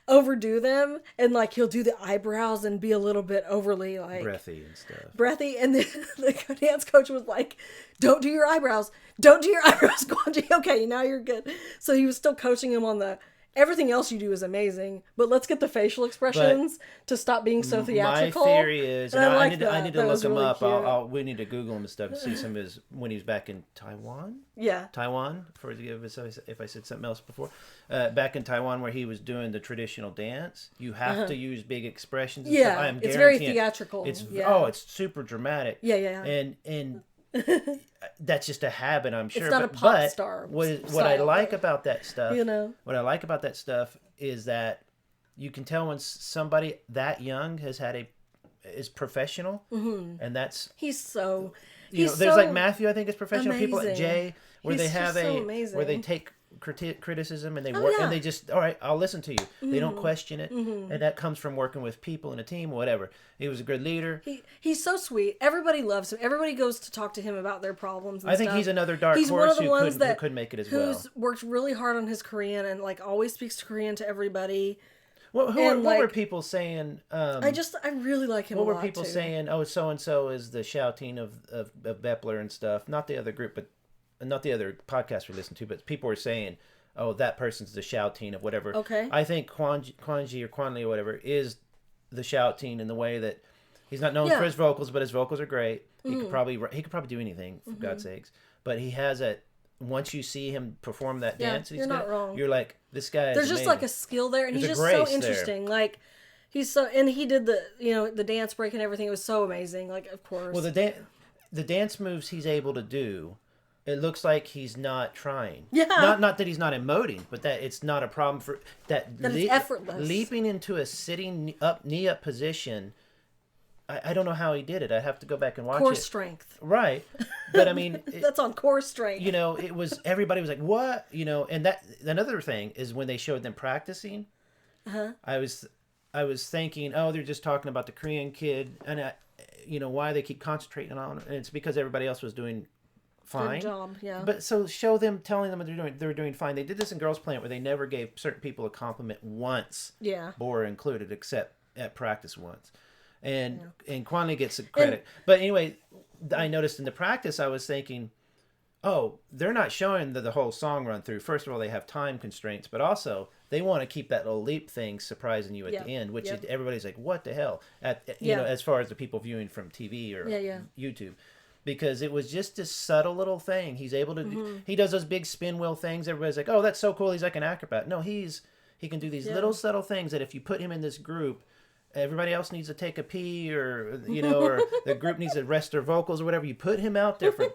overdo them, and like he'll do the eyebrows and be a little bit overly like breathy and stuff. And then the dance coach was like, "Don't do your eyebrows. Don't do your eyebrows, Quan Ji. Okay, now you're good." So he was still coaching him on everything else you do is amazing, but let's get the facial expressions to stop being so theatrical. My theory is, and I need to look him really up. We need to Google him and stuff to see some of his when he was back in Taiwan. Yeah, Taiwan. If I said something else before, back in Taiwan where he was doing the traditional dance, you have to use big expressions. And stuff. I am it's very guaranteeing theatrical. It's super dramatic. Yeah. And that's just a habit, I'm sure. It's not a pop star. What I like about that stuff, what I like about that stuff is that you can tell when somebody that young is professional, and that's there's like Matthew, I think, is professional. Amazing. People like Jay, where they have where they take criticism and they work and they just, all right, I'll listen to you. They don't question it, and that comes from working with people in a team, whatever. He was a good leader. He's so sweet. Everybody loves him. Everybody goes to talk to him about their problems. And I think he's another dark horse who could make it as well. Who's worked really hard on his Korean and like always speaks Korean to everybody. What were people saying? I really like him. What were people saying? Oh, so and so is the shouting of Bepler and stuff. Not the other group, but not the other podcast we listened to, but people were saying, "Oh, that person's the shouting of whatever." Okay. I think Quan Ji or Quan Li or whatever is the shouting in the way that he's not known for his vocals, but his vocals are great. He could probably do anything for God's sakes. But he has a. Once you see him perform that dance, you're not wrong. You're like, this guy. There's just like a skill there, and he's just so interesting. Like he's so, and he did the dance break and everything. It was so amazing. Like of course. Well, the dance moves he's able to do. It looks like he's not trying. Yeah. Not that he's not emoting, but that it's not a problem for that. It's effortless. Leaping into a sitting knee up position. I don't know how he did it. I have to go back and watch core it. Strength. Right, but I mean that's on core strength. It was everybody was like, "What?" And that another thing is when they showed them practicing. I was thinking, oh, they're just talking about the Korean kid, and why they keep concentrating on it. And it's because everybody else was doing fine. Good job, yeah. But so show them, telling them they're doing fine. They did this in Girls Planet where they never gave certain people a compliment once. Yeah. Bora included, except at practice once. And Quan Li gets credit. But anyway, I noticed in the practice, I was thinking, oh, they're not showing the whole song run through. First of all, they have time constraints, but also they want to keep that little leap thing surprising you at the end, which everybody's like, what the hell? As far as the people viewing from TV or YouTube. Because it was just this subtle little thing. He's able to he does those big spin wheel things. Everybody's like, oh, that's so cool. He's like an acrobat. No, he can do these little subtle things that if you put him in this group, everybody else needs to take a pee or or the group needs to rest their vocals or whatever. You put him out there for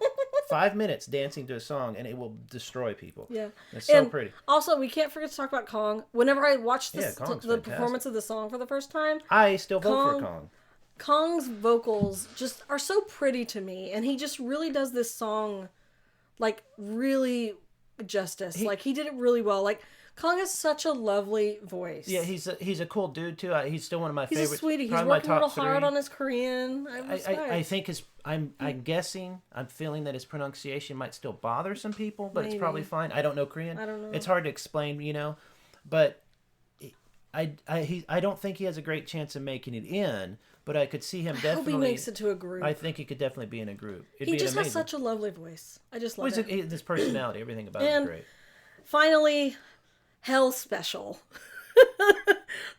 5 minutes dancing to a song and it will destroy people. Yeah. It's so pretty. Also, we can't forget to talk about Gong. Whenever I watched the performance of the song for the first time, I still vote for Gong. Kong's vocals just are so pretty to me, and he just really does this song, like, really justice. He did it really well. Like, Kong has such a lovely voice. Yeah, he's a cool dude too. He's still one of my favorites. He's a sweetie. He's Probably working my a top little hard three. on his Korean. I think I'm guessing, I'm feeling that his pronunciation might still bother some people, but it's probably fine. I don't know Korean. I don't know. It's hard to explain, but I don't think he has a great chance of making it in, but I could see him definitely. I hope he makes it to a group. I think he could definitely be in a group. He just has such a lovely voice. I just love it. His personality, everything about him is great. Finally, Hell Special.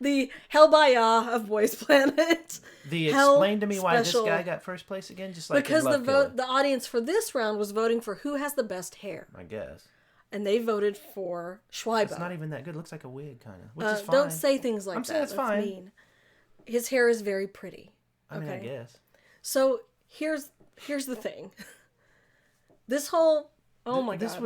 The Hellbaya of Boys Planet. Explain to me why this guy got first place again, just like because the audience for this round was voting for who has the best hair. I guess. And they voted for Schweibo. It's not even that good. It looks like a wig, kind of, which is fine. Don't say things like that. I'm saying it's fine. Mean. His hair is very pretty. I mean, I guess. So here's the thing. This whole God. This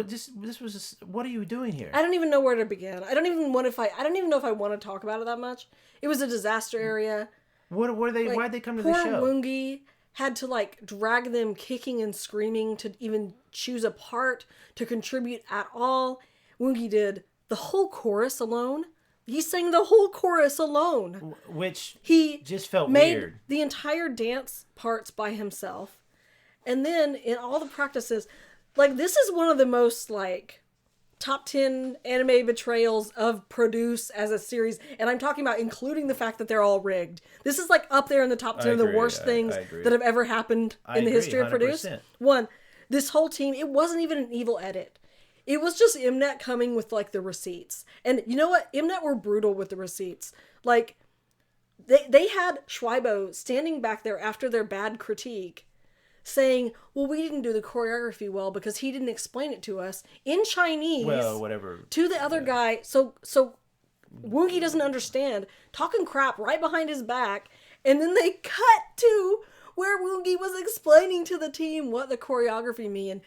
was just, what are you doing here? I don't even know where to begin. I don't even know if I want to talk about it that much. It was a disaster area. What were they? Why'd they come to the show? Poor Woongi had to drag them kicking and screaming to even choose a part to contribute at all. Woongi did the whole chorus alone. He sang the whole chorus alone, which he just felt made weird. The entire dance parts by himself, and then in all the practices. This is one of the most, top 10 anime betrayals of produce as a series. And I'm talking about including the fact that they're all rigged. This is, up there in the top 10 of the worst things that have ever happened in the history of produce. 100%. One, this whole team, it wasn't even an evil edit. It was just Mnet coming with, the receipts. And you know what? Mnet were brutal with the receipts. They had Schweibo standing back there after their bad critique saying, well, we didn't do the choreography well because he didn't explain it to us in Chinese. Well, whatever. To the other guy. So Woongi doesn't understand, talking crap right behind his back. And then they cut to where Woongi was explaining to the team what the choreography meant.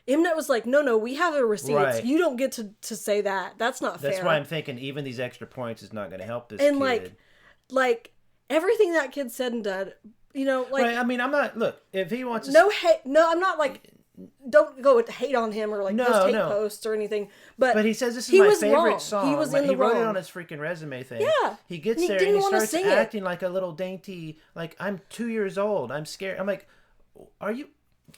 Mnet was like, no, we have the receipts. Right. You don't get to say that. That's not fair. That's why I'm thinking even these extra points is not going to help this and kid. Everything that kid said and did, right, I mean, I'm not, look, if he wants to... No hate, no, I'm not don't go with hate on him or post hate posts or anything. But he says this is my favorite song. He was in the wrote it on his freaking resume thing. Yeah. He gets there and he starts acting like a little dainty, I'm 2 years old. I'm scared. I'm like, are you...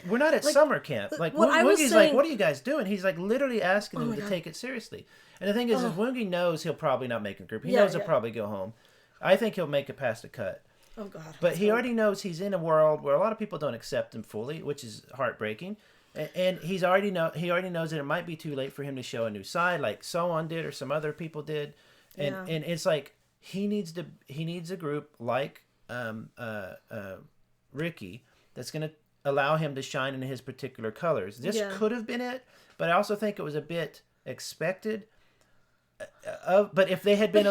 We're not at summer camp. Woongi's what are you guys doing? He's literally asking them to take it seriously. And the thing is Woongi knows he'll probably not make a group. He knows he'll probably go home. I think he'll make it past the cut. Oh God! But he already knows he's in a world where a lot of people don't accept him fully, which is heartbreaking. And he already knows that it might be too late for him to show a new side, like So-On did or some other people did. And and it's he needs a group like Ricky that's gonna allow him to shine in his particular colors. This could have been it, but I also think it was a bit expected. But if they had been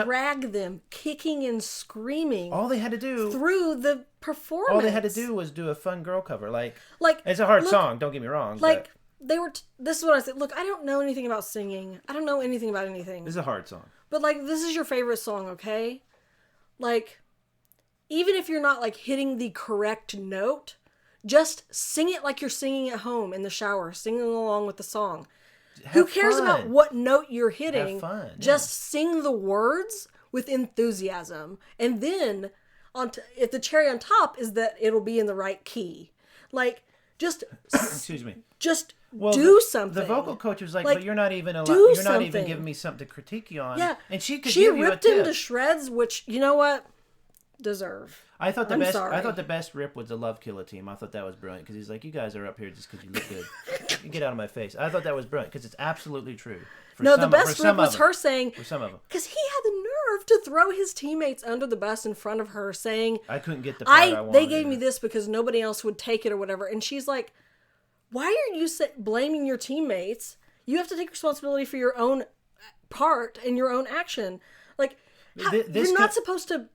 drag them kicking and screaming, all they had to do through the performance. All they had to do was do a fun girl cover. It's a hard song. Don't get me wrong. They were. This is what I said. Look, I don't know anything about singing. I don't know anything about anything. This is a hard song. But this is your favorite song, okay? Even if you're not hitting the correct note, just sing it like you're singing at home in the shower, singing along with the song. Who cares about what note you're hitting? Have fun. Just sing the words with enthusiasm. And then, if the cherry on top is that it'll be in the right key. Just... Excuse me. Just do something. The vocal coach was but you're not even you're not even giving me something to critique you on. Yeah. And she ripped him to shreds, which, you know what? Deserve. I thought the best rip was the Love Killer team. I thought that was brilliant because he's you guys are up here just because you look good. You get out of my face. I thought that was brilliant because it's absolutely true. The best rip was her saying, for some of them, because he had the nerve to throw his teammates under the bus in front of her, saying, "I couldn't get the part I wanted." They gave me this because nobody else would take it or whatever. And she's like, "Why are you blaming your teammates? You have to take responsibility for your own part and your own action. You're not supposed to."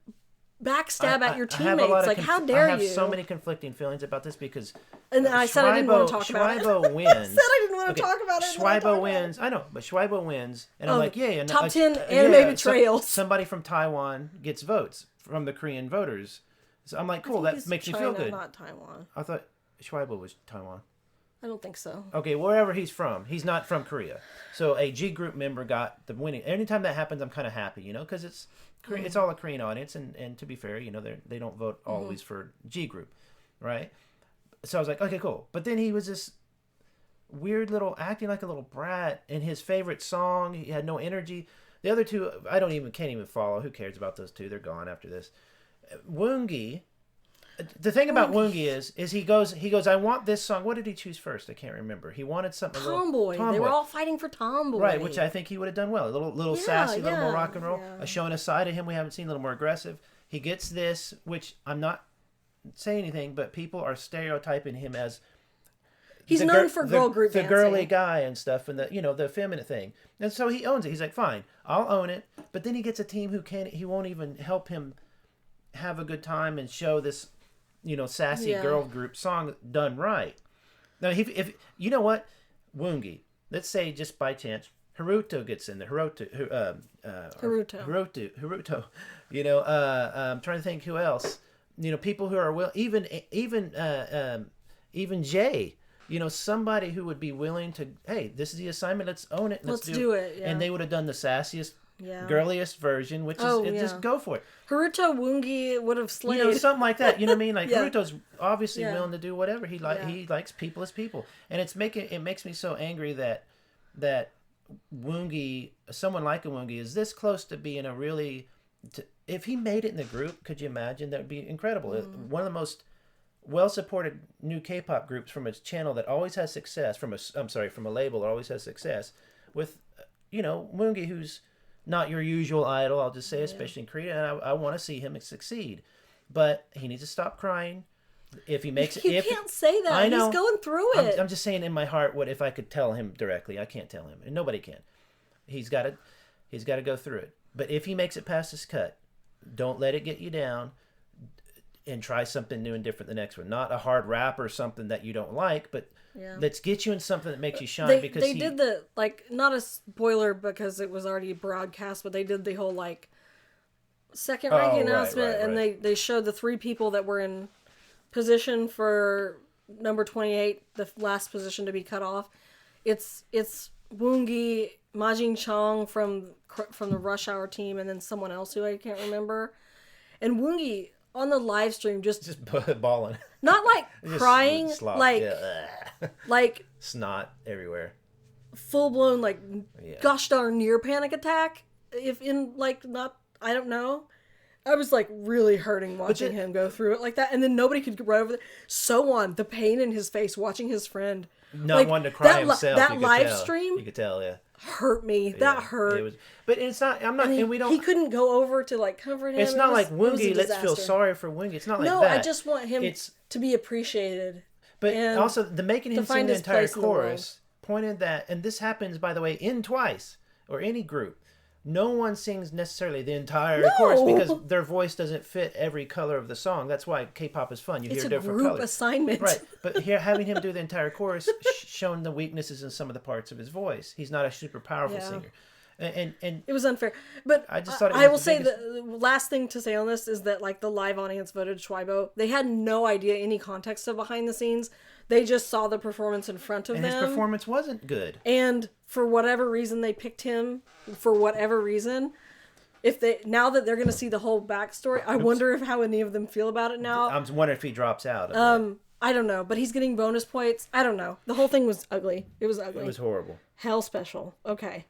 backstab at your I have a teammates. lot of Like, how dare you? I have so many conflicting feelings about this because And I said I didn't want to talk about it. Schweibo wins. I said I didn't want to talk about it. Schweibo wins. I know, but Schweibo wins, and I'm like, yay! And top 10 anime betrayals. Somebody from Taiwan gets votes from the Korean voters. So I'm like, cool. That makes me feel good. Not Taiwan. I thought Schweibo was Taiwan. I don't think so. Okay, wherever he's from, he's not from Korea. So a G group member got the winning. Anytime that happens, I'm kind of happy, because it's Korean, it's all a Korean audience, and to be fair, they don't vote always for G group, right? So I was like, okay, cool. But then he was this weird little acting like a little brat in his favorite song. He had no energy. The other two, can't even follow. Who cares about those two? They're gone after this. Woongi. The thing about Woongi is he goes, I want this song. What did he choose first? I can't remember. He wanted something Tomboy. They were all fighting for Tomboy. Right, which I think he would have done well. A little sassy, a little more rock and roll. Showing a side of him we haven't seen, a little more aggressive. He gets this, which I'm not saying anything, but people are stereotyping him as he's known for girl group dancing. The girly guy and stuff, and the effeminate thing. And so he owns it. He's like, fine, I'll own it. But then he gets a team he won't even help him have a good time and show this sassy girl group song done right. Now, if you know what, Woongi, let's say just by chance, Haruto gets in there. Haruto. I'm trying to think who else. People who are even Jay. Somebody who would be willing to. Hey, this is the assignment. Let's own it. Let's do it. Yeah. And they would have done the sassiest. Girliest version, which is just go for it. Haruto Woongi would have slayed. Something like that. You know what I mean? Like Haruto's obviously willing to do whatever he likes people as people, and it makes me so angry that Woongi, someone like a Woongi, is this close to being a really. If he made it in the group, could you imagine? That would be incredible. One of the most well-supported new K-pop groups from a channel that always has success. From a label that always has success with, Woongi, who's not your usual idol, I'll just say, especially in Korea, and I want to see him succeed. But he needs to stop crying. If he makes it... You can't say that. I know. He's going through it. I'm just saying in my heart, what if I could tell him directly? I can't tell him, and nobody can. He's got to go through it. But if he makes it past his cut, don't let it get you down, and try something new and different the next one. Not a hard rap or something that you don't like, but... Let's get you in something that makes you shine. Because they did the, not a spoiler because it was already broadcast, but they did the whole second ranking announcement, and they showed the 3 people that were in position for number 28, the last position to be cut off. It's Woongi, Majin Chong from the Rush Hour team, and then someone else who I can't remember. And Woongi on the live stream just bawling. Not crying, like snot everywhere. Full blown gosh darn near panic attack. If in I don't know. I was really hurting watching him go through it like that, and then nobody could get right over there. So on the pain in his face watching his friend not wanting to cry himself. That live stream, you could tell, hurt me. That hurt. But it's not. I'm not. And we don't. He couldn't go over to comfort him. It's not like Woongi. Let's feel sorry for Woongi. It's not like that. No, I just want him to be appreciated. But also the making him sing the entire chorus pointed that, and this happens by the way in Twice or any group. No one sings necessarily the entire chorus because their voice doesn't fit every color of the song. That's why K-pop is fun. You hear different colors. It's a group assignment. Right. But here, having him do the entire chorus, showing the weaknesses in some of the parts of his voice. He's not a super powerful singer. And it was unfair. But I just thought I will say the last thing to say on this is that the live audience voted Schweibo. They had no idea any context of behind the scenes. They just saw the performance in front of them. And his performance wasn't good. And for whatever reason they picked him, for whatever reason, now that they're going to see the whole backstory, I wonder how any of them feel about it now. I'm wondering if he drops out. I don't know, but he's getting bonus points. I don't know. The whole thing was ugly. It was ugly. It was horrible. Hell special. Okay.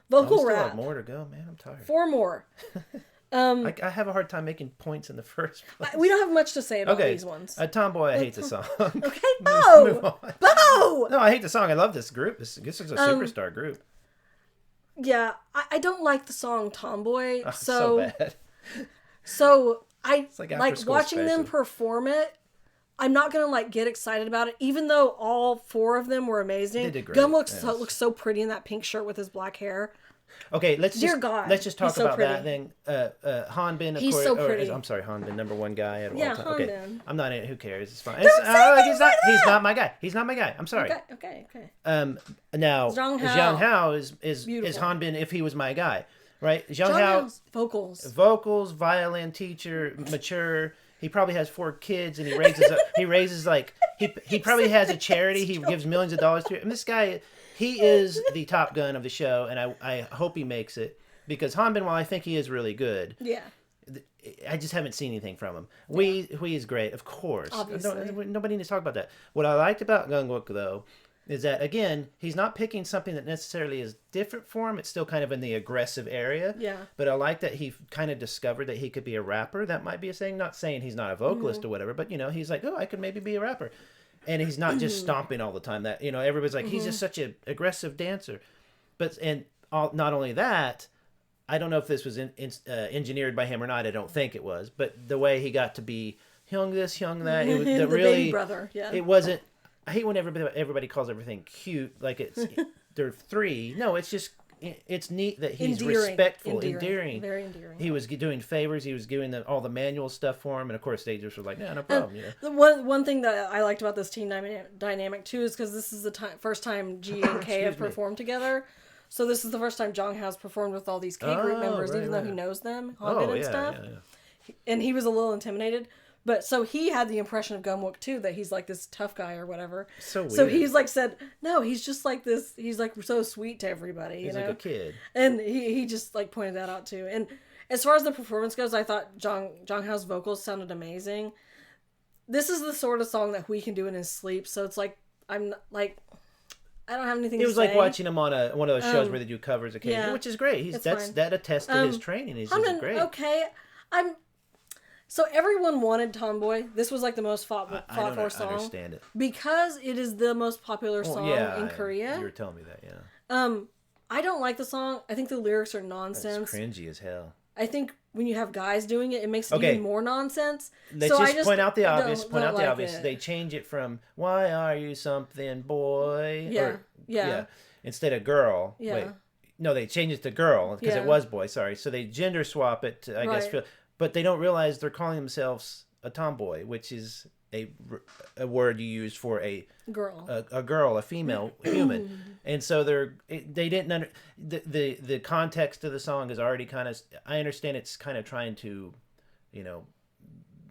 Vocal rap. Still have more to go, man. I'm tired. 4 more. I have a hard time making points in the first place. We don't have much to say about these ones. Tomboy, I hate the song. Okay, Beau! Beau! No, I hate the song. I love this group. This is a superstar group. Yeah, I don't like the song Tomboy. Oh, so bad. So I like watching them perform it. I'm not gonna get excited about it, even though all 4 of them were amazing. They did great. Gum looks so pretty in that pink shirt with his black hair. Okay, Dear God, let's just talk he's so about pretty. that thing. Hanbin, of He's course, so pretty. I'm sorry, Hanbin, number one guy at Yeah, all time. Okay, Hanbin. I'm not in it. Who cares? It's fine. Don't say things like He's that! not my guy. He's not my guy. I'm sorry. Okay. Now Zhang Zhang Hao Hao is Beautiful. Hanbin if he was my guy, right? Zhang Zhang Hao Hao's vocals. violin teacher, mature. He probably has 4 kids, and he raises like he probably has a charity. He gives millions of dollars to it. And this guy, he is the Top Gun of the show, and I hope he makes it because Hanbin, while I think he is really good, Yeah. I just haven't seen anything from him. Hui is great, of course. Obviously. Nobody needs to talk about that. What I liked about Gungwook, though, is that, again, he's not picking something that necessarily is different for him. It's still kind of in the aggressive area. Yeah. But I like that he kind of discovered that he could be a rapper. That might be a thing. Not saying he's not a vocalist or whatever, but, he's like, oh, I could maybe be a rapper. And he's not just stomping all the time. That, everybody's like, he's just such an aggressive dancer. Not only that, I don't know if this was engineered by him or not. I don't think it was. But the way he got to be hyung this, hyung that, it was the really, baby brother, yeah. It wasn't. I hate when everybody calls everything cute, like they're 3. No, it's just it's neat that he's respectful, endearing. Very endearing. He was doing favors. He was doing all the manual stuff for him, and of course they just were like, no problem. The one thing that I liked about this team dynamic too is because this is the first time G and K have performed together. So this is the first time Zhang Hao's performed with all these K group members, even though he knows them, Hanbin and stuff. Yeah. And he was a little intimidated. But so he had the impression of Gungwook too, that he's like this tough guy or whatever. So weird. So he's like said, no, he's just like this. He's like so sweet to everybody. He's like a kid. And he just like pointed that out too. And as far as the performance goes, I thought Zhang Hao's vocals sounded amazing. This is the sort of song that we can do in his sleep. So it's like I don't have anything. It was to say. like watching him on one of those shows where they do covers occasionally, which is great. That attests to his training. He's great. Okay, So everyone wanted Tomboy. This was like the most fought for song. I understand it. Because it is the most popular song in Korea. You were telling me that, yeah. I don't like the song. I think the lyrics are nonsense. It's cringy as hell. I think when you have guys doing it, it makes it even more nonsense. Let's just point out the obvious. They change it from "Why are you something, boy?" Yeah. Instead of "girl." Yeah. Wait, no, they change it to "girl" because it was boy. Sorry, so they gender swap it. I guess. But they don't realize they're calling themselves a tomboy, which is a word you use for a girl, a female human. And so they didn't the context of the song is already kind of. I understand it's kind of trying to,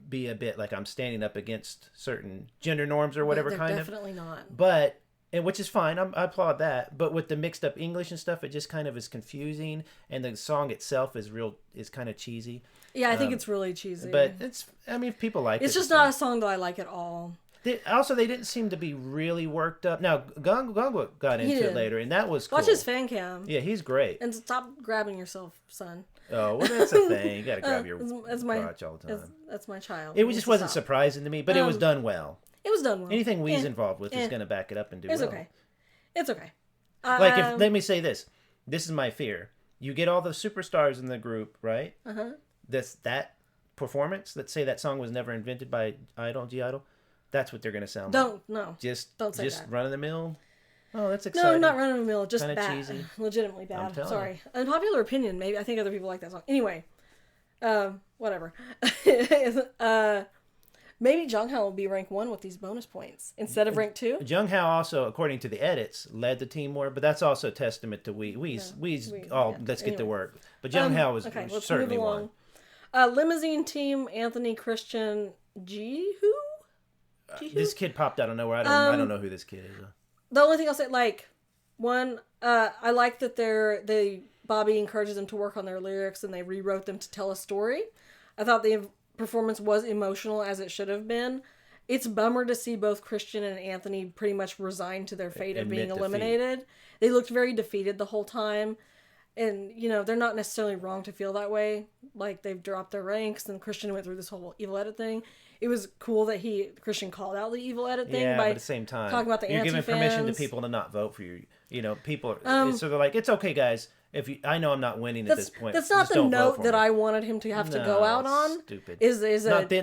be a bit like I'm standing up against certain gender norms or whatever kind of. Definitely not. But. And which is fine. I applaud that. But with the mixed up English and stuff, it just kind of is confusing. And the song itself is kind of cheesy. Yeah, I think it's really cheesy. But if people like it. It's just not a song that I like at all. They didn't seem to be really worked up. Now, Gong got into it later, and that was cool. Watch his fan cam. Yeah, he's great. And stop grabbing yourself, son. Oh, well, that's a thing. You got to grab your crotch all the time. That's my child. It just wasn't surprising to me, but it was done well. It was done well. Anything Wee's involved with is going to back it up and do well. It's okay. Let me say this. This is my fear. You get all the superstars in the group, right? Uh-huh. That performance, let's say that song was never invented by G Idol, that's what they're going to sound like. Don't say that. Run of the mill. Oh, that's exciting. No, not run of the mill. Just kinda bad. Cheesy. Legitimately bad. Sorry. Unpopular opinion. Maybe I think other people like that song. Anyway, whatever. Maybe Zhang Hao will be rank 1 with these bonus points instead of rank 2. Zhang Hao also, according to the edits, led the team more, but that's also a testament to Wee's let's get to work. But Zhang Hao was certainly one. Limousine team, Anthony, Christian, Jihu? This kid popped out of nowhere. I don't know who this kid is. The only thing I'll say, I like that Bobby encourages them to work on their lyrics and they rewrote them to tell a story. I thought the performance was emotional as it should have been. It's a bummer to see both Christian and Anthony pretty much resign to their fate of being eliminated. They looked very defeated the whole time. And, they're not necessarily wrong to feel that way. Like, they've dropped their ranks and Christian went through this whole evil edit thing. it was cool that Christian called out the evil edit thing Yeah, by but at the same time, talking about the you're giving permission to anti-fans. people to not vote for you. You know, people. So they're like, it's okay, guys. If you, I know I'm not winning at this point. That's not just the don't vote note for that me. I wanted him to have to go out on. Stupid.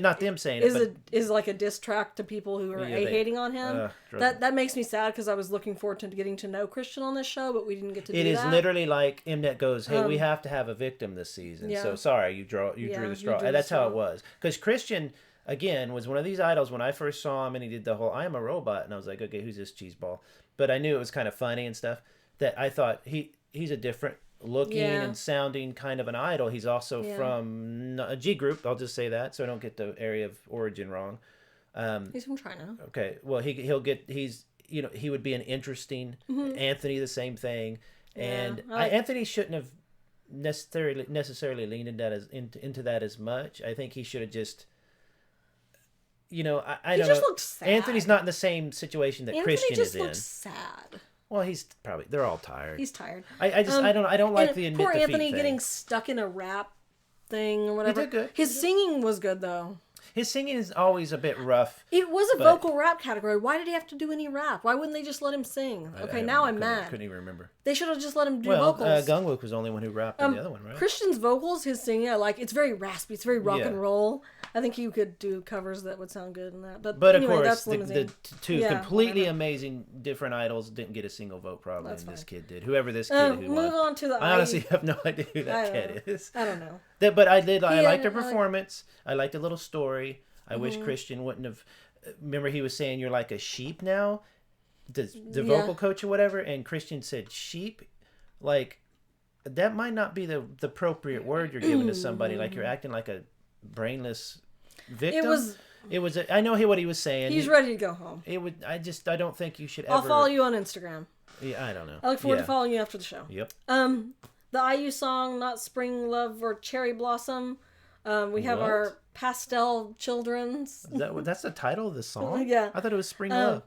Not them saying it, but Is like a diss track to people who are hating on him. That makes me sad because I was looking forward to getting to know Christian on this show, but we didn't get to do that. It is literally like Mnet goes, "Hey, we have to have a victim this season." Yeah. So sorry, you drew the straw. And that's how it was. Because Christian again was one of these idols when I first saw him, and he did the whole "I am a robot," and I was like, "Okay, who's this cheeseball?" But I knew it was kind of funny and stuff. That I thought he's a different looking and sounding kind of an idol. He's also from a G group. I'll just say that so I don't get the area of origin wrong. He's from China. Okay, well he would be an interesting Anthony, the same thing, and Anthony shouldn't have necessarily leaned into that as much. I think he should have just. I don't know. He just looks sad. Anthony's not in the same situation that Christian is in. Anthony just looks sad. Well, they're all tired. He's tired. I don't like the admit poor defeat Anthony thing. getting stuck in a rap thing or whatever. He did good. His singing was good though. His singing is always a bit rough. It was a vocal rap category. Why did he have to do any rap? Why wouldn't they just let him sing? Okay, now I'm mad. Couldn't even remember. They should have just let him do vocals. Gong was the only one who rapped in the other one, right? Christian's vocals, his singing, I like. It's very raspy. It's very rock and roll. I think you could do covers that would sound good in that. But anyway, of course, that's Limousine. the two completely amazing different idols didn't get a single vote probably, and this kid did. Whoever this kid who move on to the. I honestly have no idea who that kid is. I don't know. But I liked her performance. I liked the little story. I wish Christian wouldn't have. Remember, he was saying you're like a sheep now, the vocal coach or whatever, and Christian said sheep, like that might not be the appropriate word you're giving to somebody. Like you're acting like a brainless victim. It was. I know what he was saying. He's ready to go home. I don't think you should. I'll follow you on Instagram. Yeah, I don't know. I look forward to following you after the show. Yep. The IU song, Not Spring Love or Cherry Blossom. We have our pastel children's. That's the title of the song? Yeah. I thought it was Spring Love.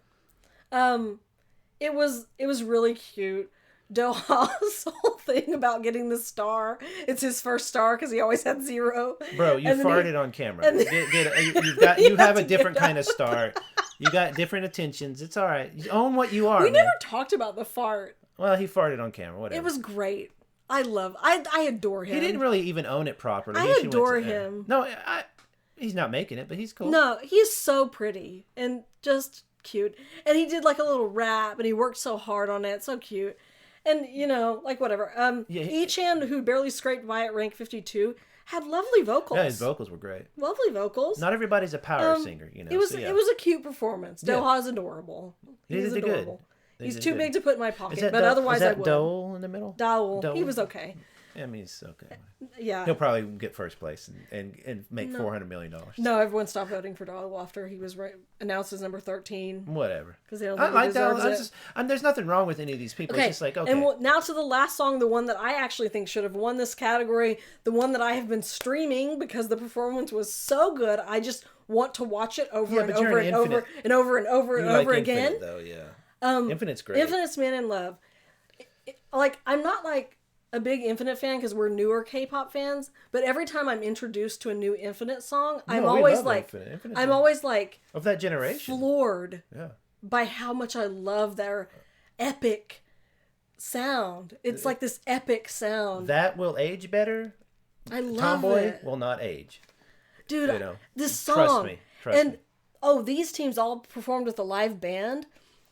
It was really cute. Doha's whole thing about getting the star. It's his first star because he always had 0. Bro, you farted on camera. You have a different kind of star. You got different attentions. It's all right. You own what you are. We never talked about the fart. Well, he farted on camera. Whatever. It was great. I adore him. He didn't really even own it properly. I adore him. No, he's not making it, but he's cool. No, he's so pretty and just cute. And he did like a little rap, and he worked so hard on it. So cute. And, like whatever. Echan, who barely scraped by at rank 52, had lovely vocals. Yeah, his vocals were great. Lovely vocals. Not everybody's a power singer, It was a cute performance. Doha's adorable. He's adorable. He's too big to put in my pocket, but otherwise I would. Dole in the middle? Dole. He was okay. I mean, he's okay. Yeah. He'll probably get first place and make $400 million. No, everyone stopped voting for Dole after he was announced as number 13. Whatever. Because they don't I think like he deserves that. There's nothing wrong with any of these people. Okay. It's just like, okay. And now to the last song, the one that I actually think should have won this category, the one that I have been streaming because the performance was so good. I just want to watch it over and over and over and over and over and over again. Infinite, though, yeah. Infinite's great. Infinite's Man in Love. I'm not like a big Infinite fan because we're newer K-pop fans, but every time I'm introduced to a new Infinite song, I'm always like, of that generation, floored by how much I love their epic sound. It's like this epic sound that will age better. I love Tomboy it. Will not age, dude. This song, trust me. These teams all performed with a live band.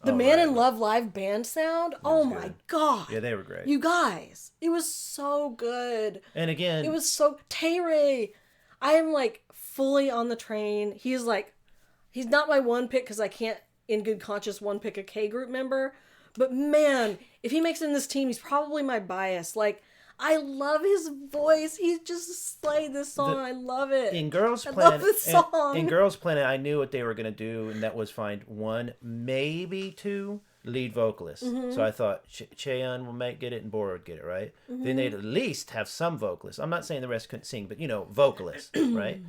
The Man in Love live band sound. Oh my god. Yeah, they were great. You guys, it was so good. And again, it was so Tay-Ray. I am like fully on the train. He's not my one pick because I can't, in good conscience, one pick a K group member. But man, if he makes it in this team, he's probably my bias. Like, I love his voice. He just slayed this song. I love it. In Girls Planet, I love this song. In Girls Planet, I knew what they were going to do, and that was find 1, maybe 2 lead vocalists. Mm-hmm. So I thought Cheon will get it and Bora would get it, right? Mm-hmm. Then they'd at least have some vocalists. I'm not saying the rest couldn't sing, but, vocalists, right?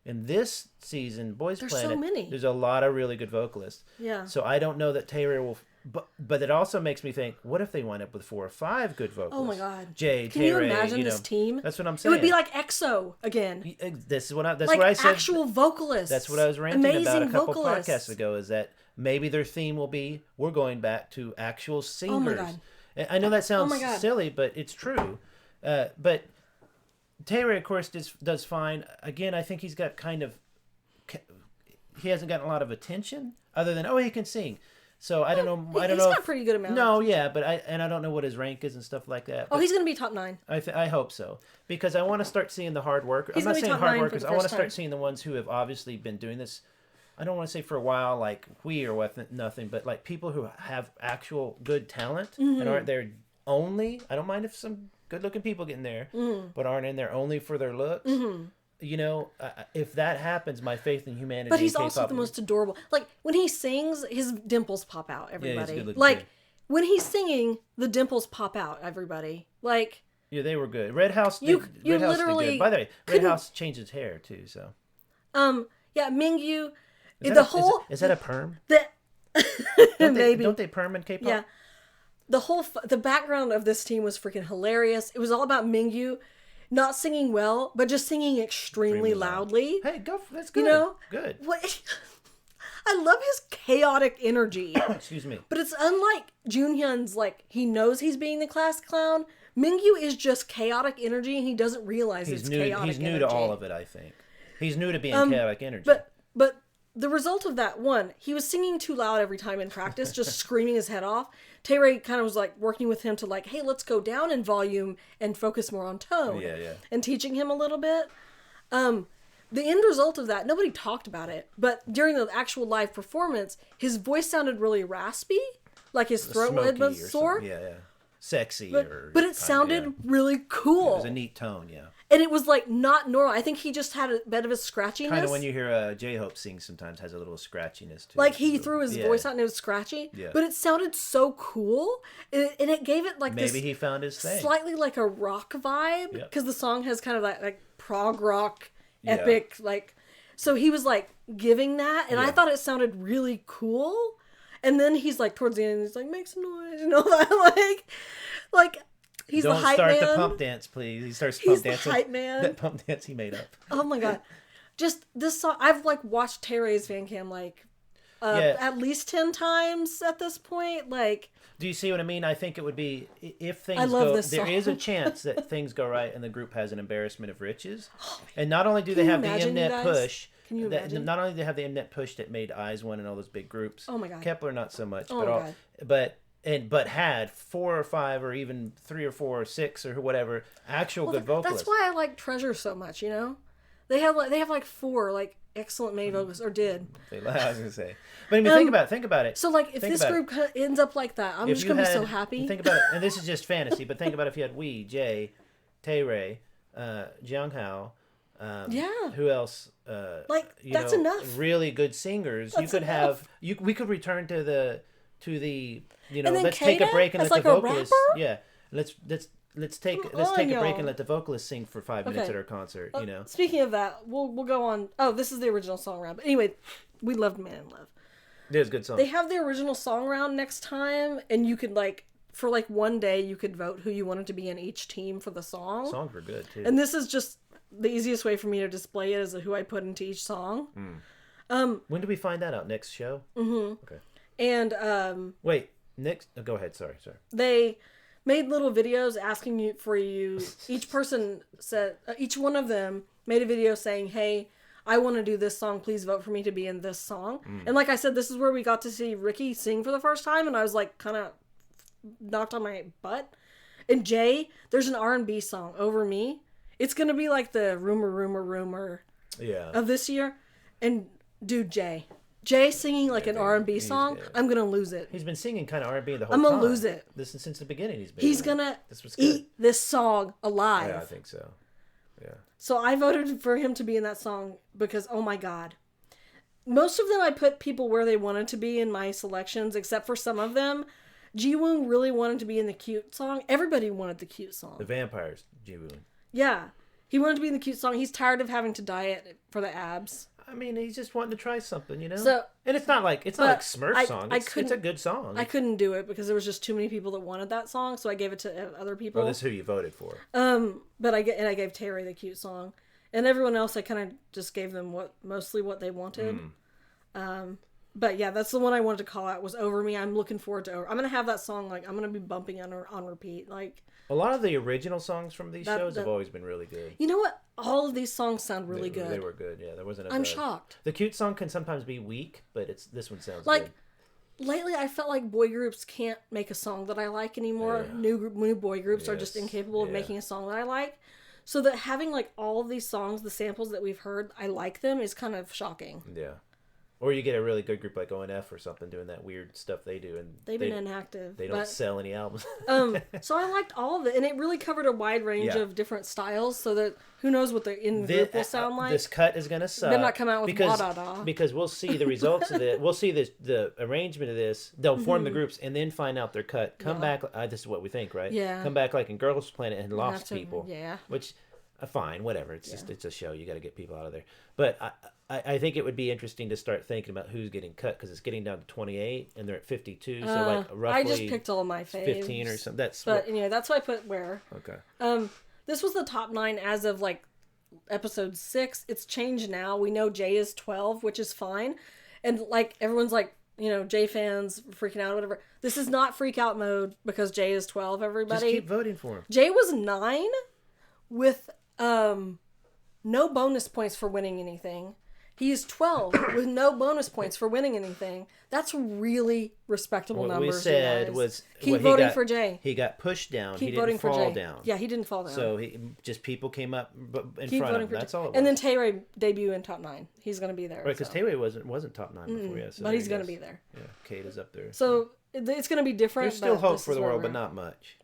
In this season, Boys Planet, so many. there's a lot of really good vocalists. Yeah. So I don't know that Taylor will but it also makes me think, what if they wind up with 4 or 5 good vocalists? Oh my God. Jay, Can you Tay-Ray, imagine this team? That's what I'm It saying. would be like EXO again. That's what I Like said. actual vocalists. That's what I was ranting Amazing about a couple vocalists. podcasts ago, is that maybe their theme will be, we're going back to actual singers. Oh my God. And I know that sounds my God. silly, but it's true. But Tay-Ray, of course, does fine. Again, I think he's got he hasn't gotten a lot of attention other than, he can sing. So I don't know. I don't know. He's got a pretty good amount. No, yeah, but I don't know what his rank is and stuff like that. Oh, he's going to be top 9. I hope so, because I want to start seeing the hard workers. He's I'm not gonna be saying top hard 9 for workers. the I want to first start time. seeing the ones who have obviously been doing this. I don't want to say for a while, like we or what, nothing, but like people who have actual good talent and aren't there only. I don't mind if some good-looking people get in there, but aren't in there only for their looks. You know, if that happens, my faith in humanity. But he's and also K-pop the most adorable. Like when he sings, his dimples pop out. Everybody, good-looking like kid. when he's singing, the dimples pop out. Everybody, like Yeah, they were good. Red House. You Red House did literally good. By the way, Red couldn't- House changed its hair too. So yeah, Mingyu. is The that whole is that a perm? the maybe Don't they perm in K-pop? yeah. The background of this team was freaking hilarious. It was all about Mingyu not singing well, but just singing extremely Extremely loud. loudly. Hey, go. That's good. You know, Good. What? I love his chaotic energy. Excuse me. But it's unlike Junhyun's, like, he knows he's being the class clown. Mingyu is just chaotic energy, and he doesn't realize it's chaotic He's new energy. to all of it, I think. He's new to being chaotic energy. But the result of that, one, he was singing too loud every time in practice, just screaming his head off. Tay-Ray kind of was, like, working with him to, like, hey, let's go down in volume and focus more on tone. Yeah, yeah. And teaching him a little bit. The end result of that, nobody talked about it, but during the actual live performance, his voice sounded really raspy, like his throat Smoky was or sore. something. Yeah, yeah. Sexy But it sounded really cool. It was a neat tone, yeah. And it was like not normal. I think he just had a bit of a scratchiness. Kind of when you hear J-Hope sing sometimes has a little scratchiness to like it. he threw his voice out and it was scratchy. Yeah. But it sounded so cool. And it gave it like Maybe this he found his thing. slightly like a rock vibe. Yep. Because the song has kind of like prog rock, Yeah. epic, like... So he was like giving that. And I Yeah. thought it sounded really cool. And then he's like towards the end, he's like, make some noise. You know, like... He's Don't the hype start man. the pump dance, please. He starts He's pump the dancing. hype man. That pump dance he made up. Oh my God. Just this song. I've like watched Tay-Ray's fan cam like at least 10 times at this point. Like, Do you see what I mean? I think it would be if things I love go. this There is a song. chance that things go right and the group has an embarrassment of riches. And not only do they you have the imagine, you Mnet guys? push. Can you imagine? Not only do they have the Mnet push that made Eyes One and all those big groups. Oh my God. Kepler not so much. Oh but my all, God. but had 4 or 5 or even 3 or 4 or 6 or whatever actual good vocalists. That's why I like Treasure so much. You know, they have like 4 like excellent main vocalists, or did. I was gonna say, but I mean, think about it. So like, if Think this about group ends up like that, I'm If just you gonna be so had- happy. Think about it, and this is just fantasy, but think about if you had Wee, Jay, Tay-Ray, Jiang Hao, Yeah. who else? Like, that's enough. Really good singers. That's you could enough. have. We could return to the And then let's take a Kata break and as let like the a vocalists. rapper? Yeah, let's take Come let's take on, a break y'all. and let the vocalists sing for 5 minutes Okay. at our concert. You know, Speaking of that, we'll go on. Oh, this is the original song round. But anyway, we loved Man in Love. there's good songs. They have the original song round next time, and you could like for like one day you could vote who you wanted to be in each team for the song. Songs were good too. And this is just the easiest way for me to display it is who I put into each song. When do we find that out? Next show? Okay. And Wait, next. Go ahead. Sorry. they made little videos asking you for you. Each person said, each one of them made a video saying, "Hey, I want to do this song. Please vote for me to be in this song." And like I said, this is where we got to see Ricky sing for the first time, and I was like kind of knocked on my butt. And Jay, there's an R&B song, "Over Me." It's gonna be like the rumor Yeah. of this year. And dude, Jay singing like an R&B song, good. I'm gonna lose it. He's been singing kind of R&B the whole I'm time. gonna lose it. This is since the beginning. He's been. He's doing it. gonna This was good. eat this song alive. Yeah, I think so. Yeah. So I voted for him to be in that song because, oh my God. Most of them I put people where they wanted to be in my selections, except for some of them. Jiwoon really wanted to be in the cute song. Everybody wanted the cute song. The Vampires, Jiwoon. Yeah. He wanted to be in the cute song. He's tired of having to diet for the abs. I mean, he's just wanting to try something, you know. So, and it's not like Smurf song. It's a good song. I couldn't do it because there was just too many people that wanted that song, so I gave it to other people. Oh, this is who you voted for. But I gave Terry the cute song, and everyone else I kind of just gave them mostly what they wanted. But yeah, that's the one I wanted to call out was Over Me. I'm looking forward to I'm gonna have that song I'm gonna be bumping on repeat. A lot of the original songs from these shows have always been really good. You know what? All of these songs sound really good. They were good. Yeah, there wasn't. I'm shocked. The cute song can sometimes be weak, but this one sounds good. Lately, I felt like boy groups can't make a song that I like anymore. Yeah. New boy groups are just incapable of making a song that I like. So that having all of these songs, the samples that we've heard, I like them is kind of shocking. Yeah. Or you get a really good group like ONF or something doing that weird stuff they do, and they've been inactive. They don't sell any albums. So I liked all of it, and it really covered a wide range of different styles. So that who knows what the in group will sound like. This cut is gonna suck. They might come out with because we'll see the results of it. We'll see the arrangement of this. They'll form the groups and then find out their cut. Come back. This is what we think, right? Yeah. Come back like in Girls Planet and lost people. Yeah. Which. Fine, whatever. It's just it's a show. You got to get people out of there. But I think it would be interesting to start thinking about who's getting cut because it's getting down to 28 and they're at 52. So roughly, I just picked all of my faves. 15 or something. Anyway, that's why I put where. Okay. This was the top 9 as of episode 6. It's changed now. We know Jay is 12, which is fine, and everyone's Jay fans freaking out or whatever. This is not freak out mode because Jay is 12. Everybody, just keep voting for him. Jay was 9 with no bonus points for winning anything. He's 12 with no bonus points for winning anything. That's really respectable numbers. What we said was keep voting for Jay. He got pushed down. Keep he voting didn't for fall Jay. down. Yeah, he didn't fall down. So people came up in keep front voting of him. for That's all it was. And then Tay-Ray debut in top 9. He's going to be there. Right, because Tay-Ray wasn't top 9 before. Yeah, so but he's going to be there. Yeah, Kate is up there. So it's going to be different. There's still hope for the world, but not much.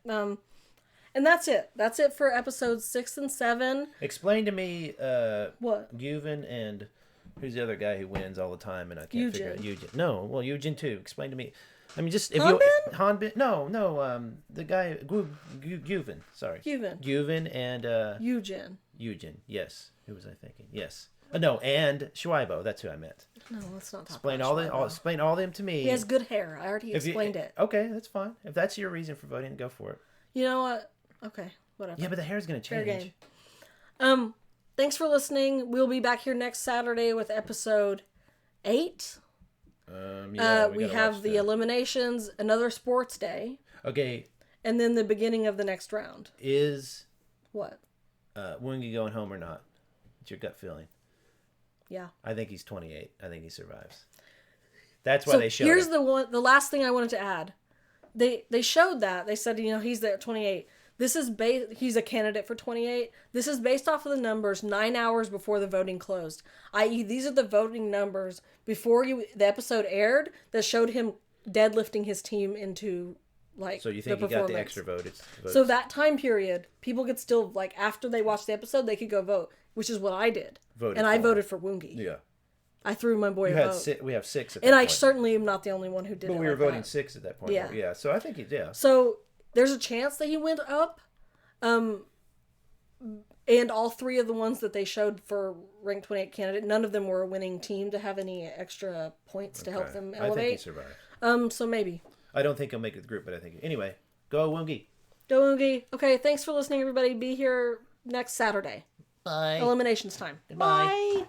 And that's it. That's it for episodes 6 and 7. Explain to me what Eugen and who's the other guy who wins all the time and I can't figure out Eugen. No, well Eugen too. Explain to me. I mean, just if Hanbin? No, the guy Eugen. Sorry, Eugen and Eugen. Yes, who was I thinking? Yes. No, and Schweibo. That's who I meant. No, let's not talk explain about explain all them to me. He has good hair. I already explained it. Okay, that's fine. If that's your reason for voting, go for it. You know what? Okay, whatever. Yeah, but the hair's gonna change. Fair game. Thanks for listening. We'll be back here next Saturday with episode 8. We have the eliminations, another sports day. Okay. And then the beginning of the next round. Is what? Wungy going home or not? What's your gut feeling? Yeah. I think he's 28. I think he survives. That's why they showed here's the last thing I wanted to add. They showed that. They said, he's there at 28. This is he's a candidate for 28. This is based off of the numbers 9 hours before the voting closed. I.e., these are the voting numbers before the episode aired that showed him deadlifting his team into so you think he got the extra votes? So that time period, people could still after they watched the episode, they could go vote, which is what I did. I voted for Wungy. Yeah. I threw my boy a vote. We have 6 at that point. And I certainly am not the only one who did it. But we were voting 6 at that point. Yeah. Yeah. So I think So there's a chance that he went up. And all 3 of the ones that they showed for ranked 28 candidate, none of them were a winning team to have any extra points to help them elevate. I think he survived. So maybe. I don't think he'll make it the group, but I think anyway. Go Wungy. Go Wungy. Okay, thanks for listening, everybody. Be here next Saturday. Bye. Eliminations time. Goodbye. Bye.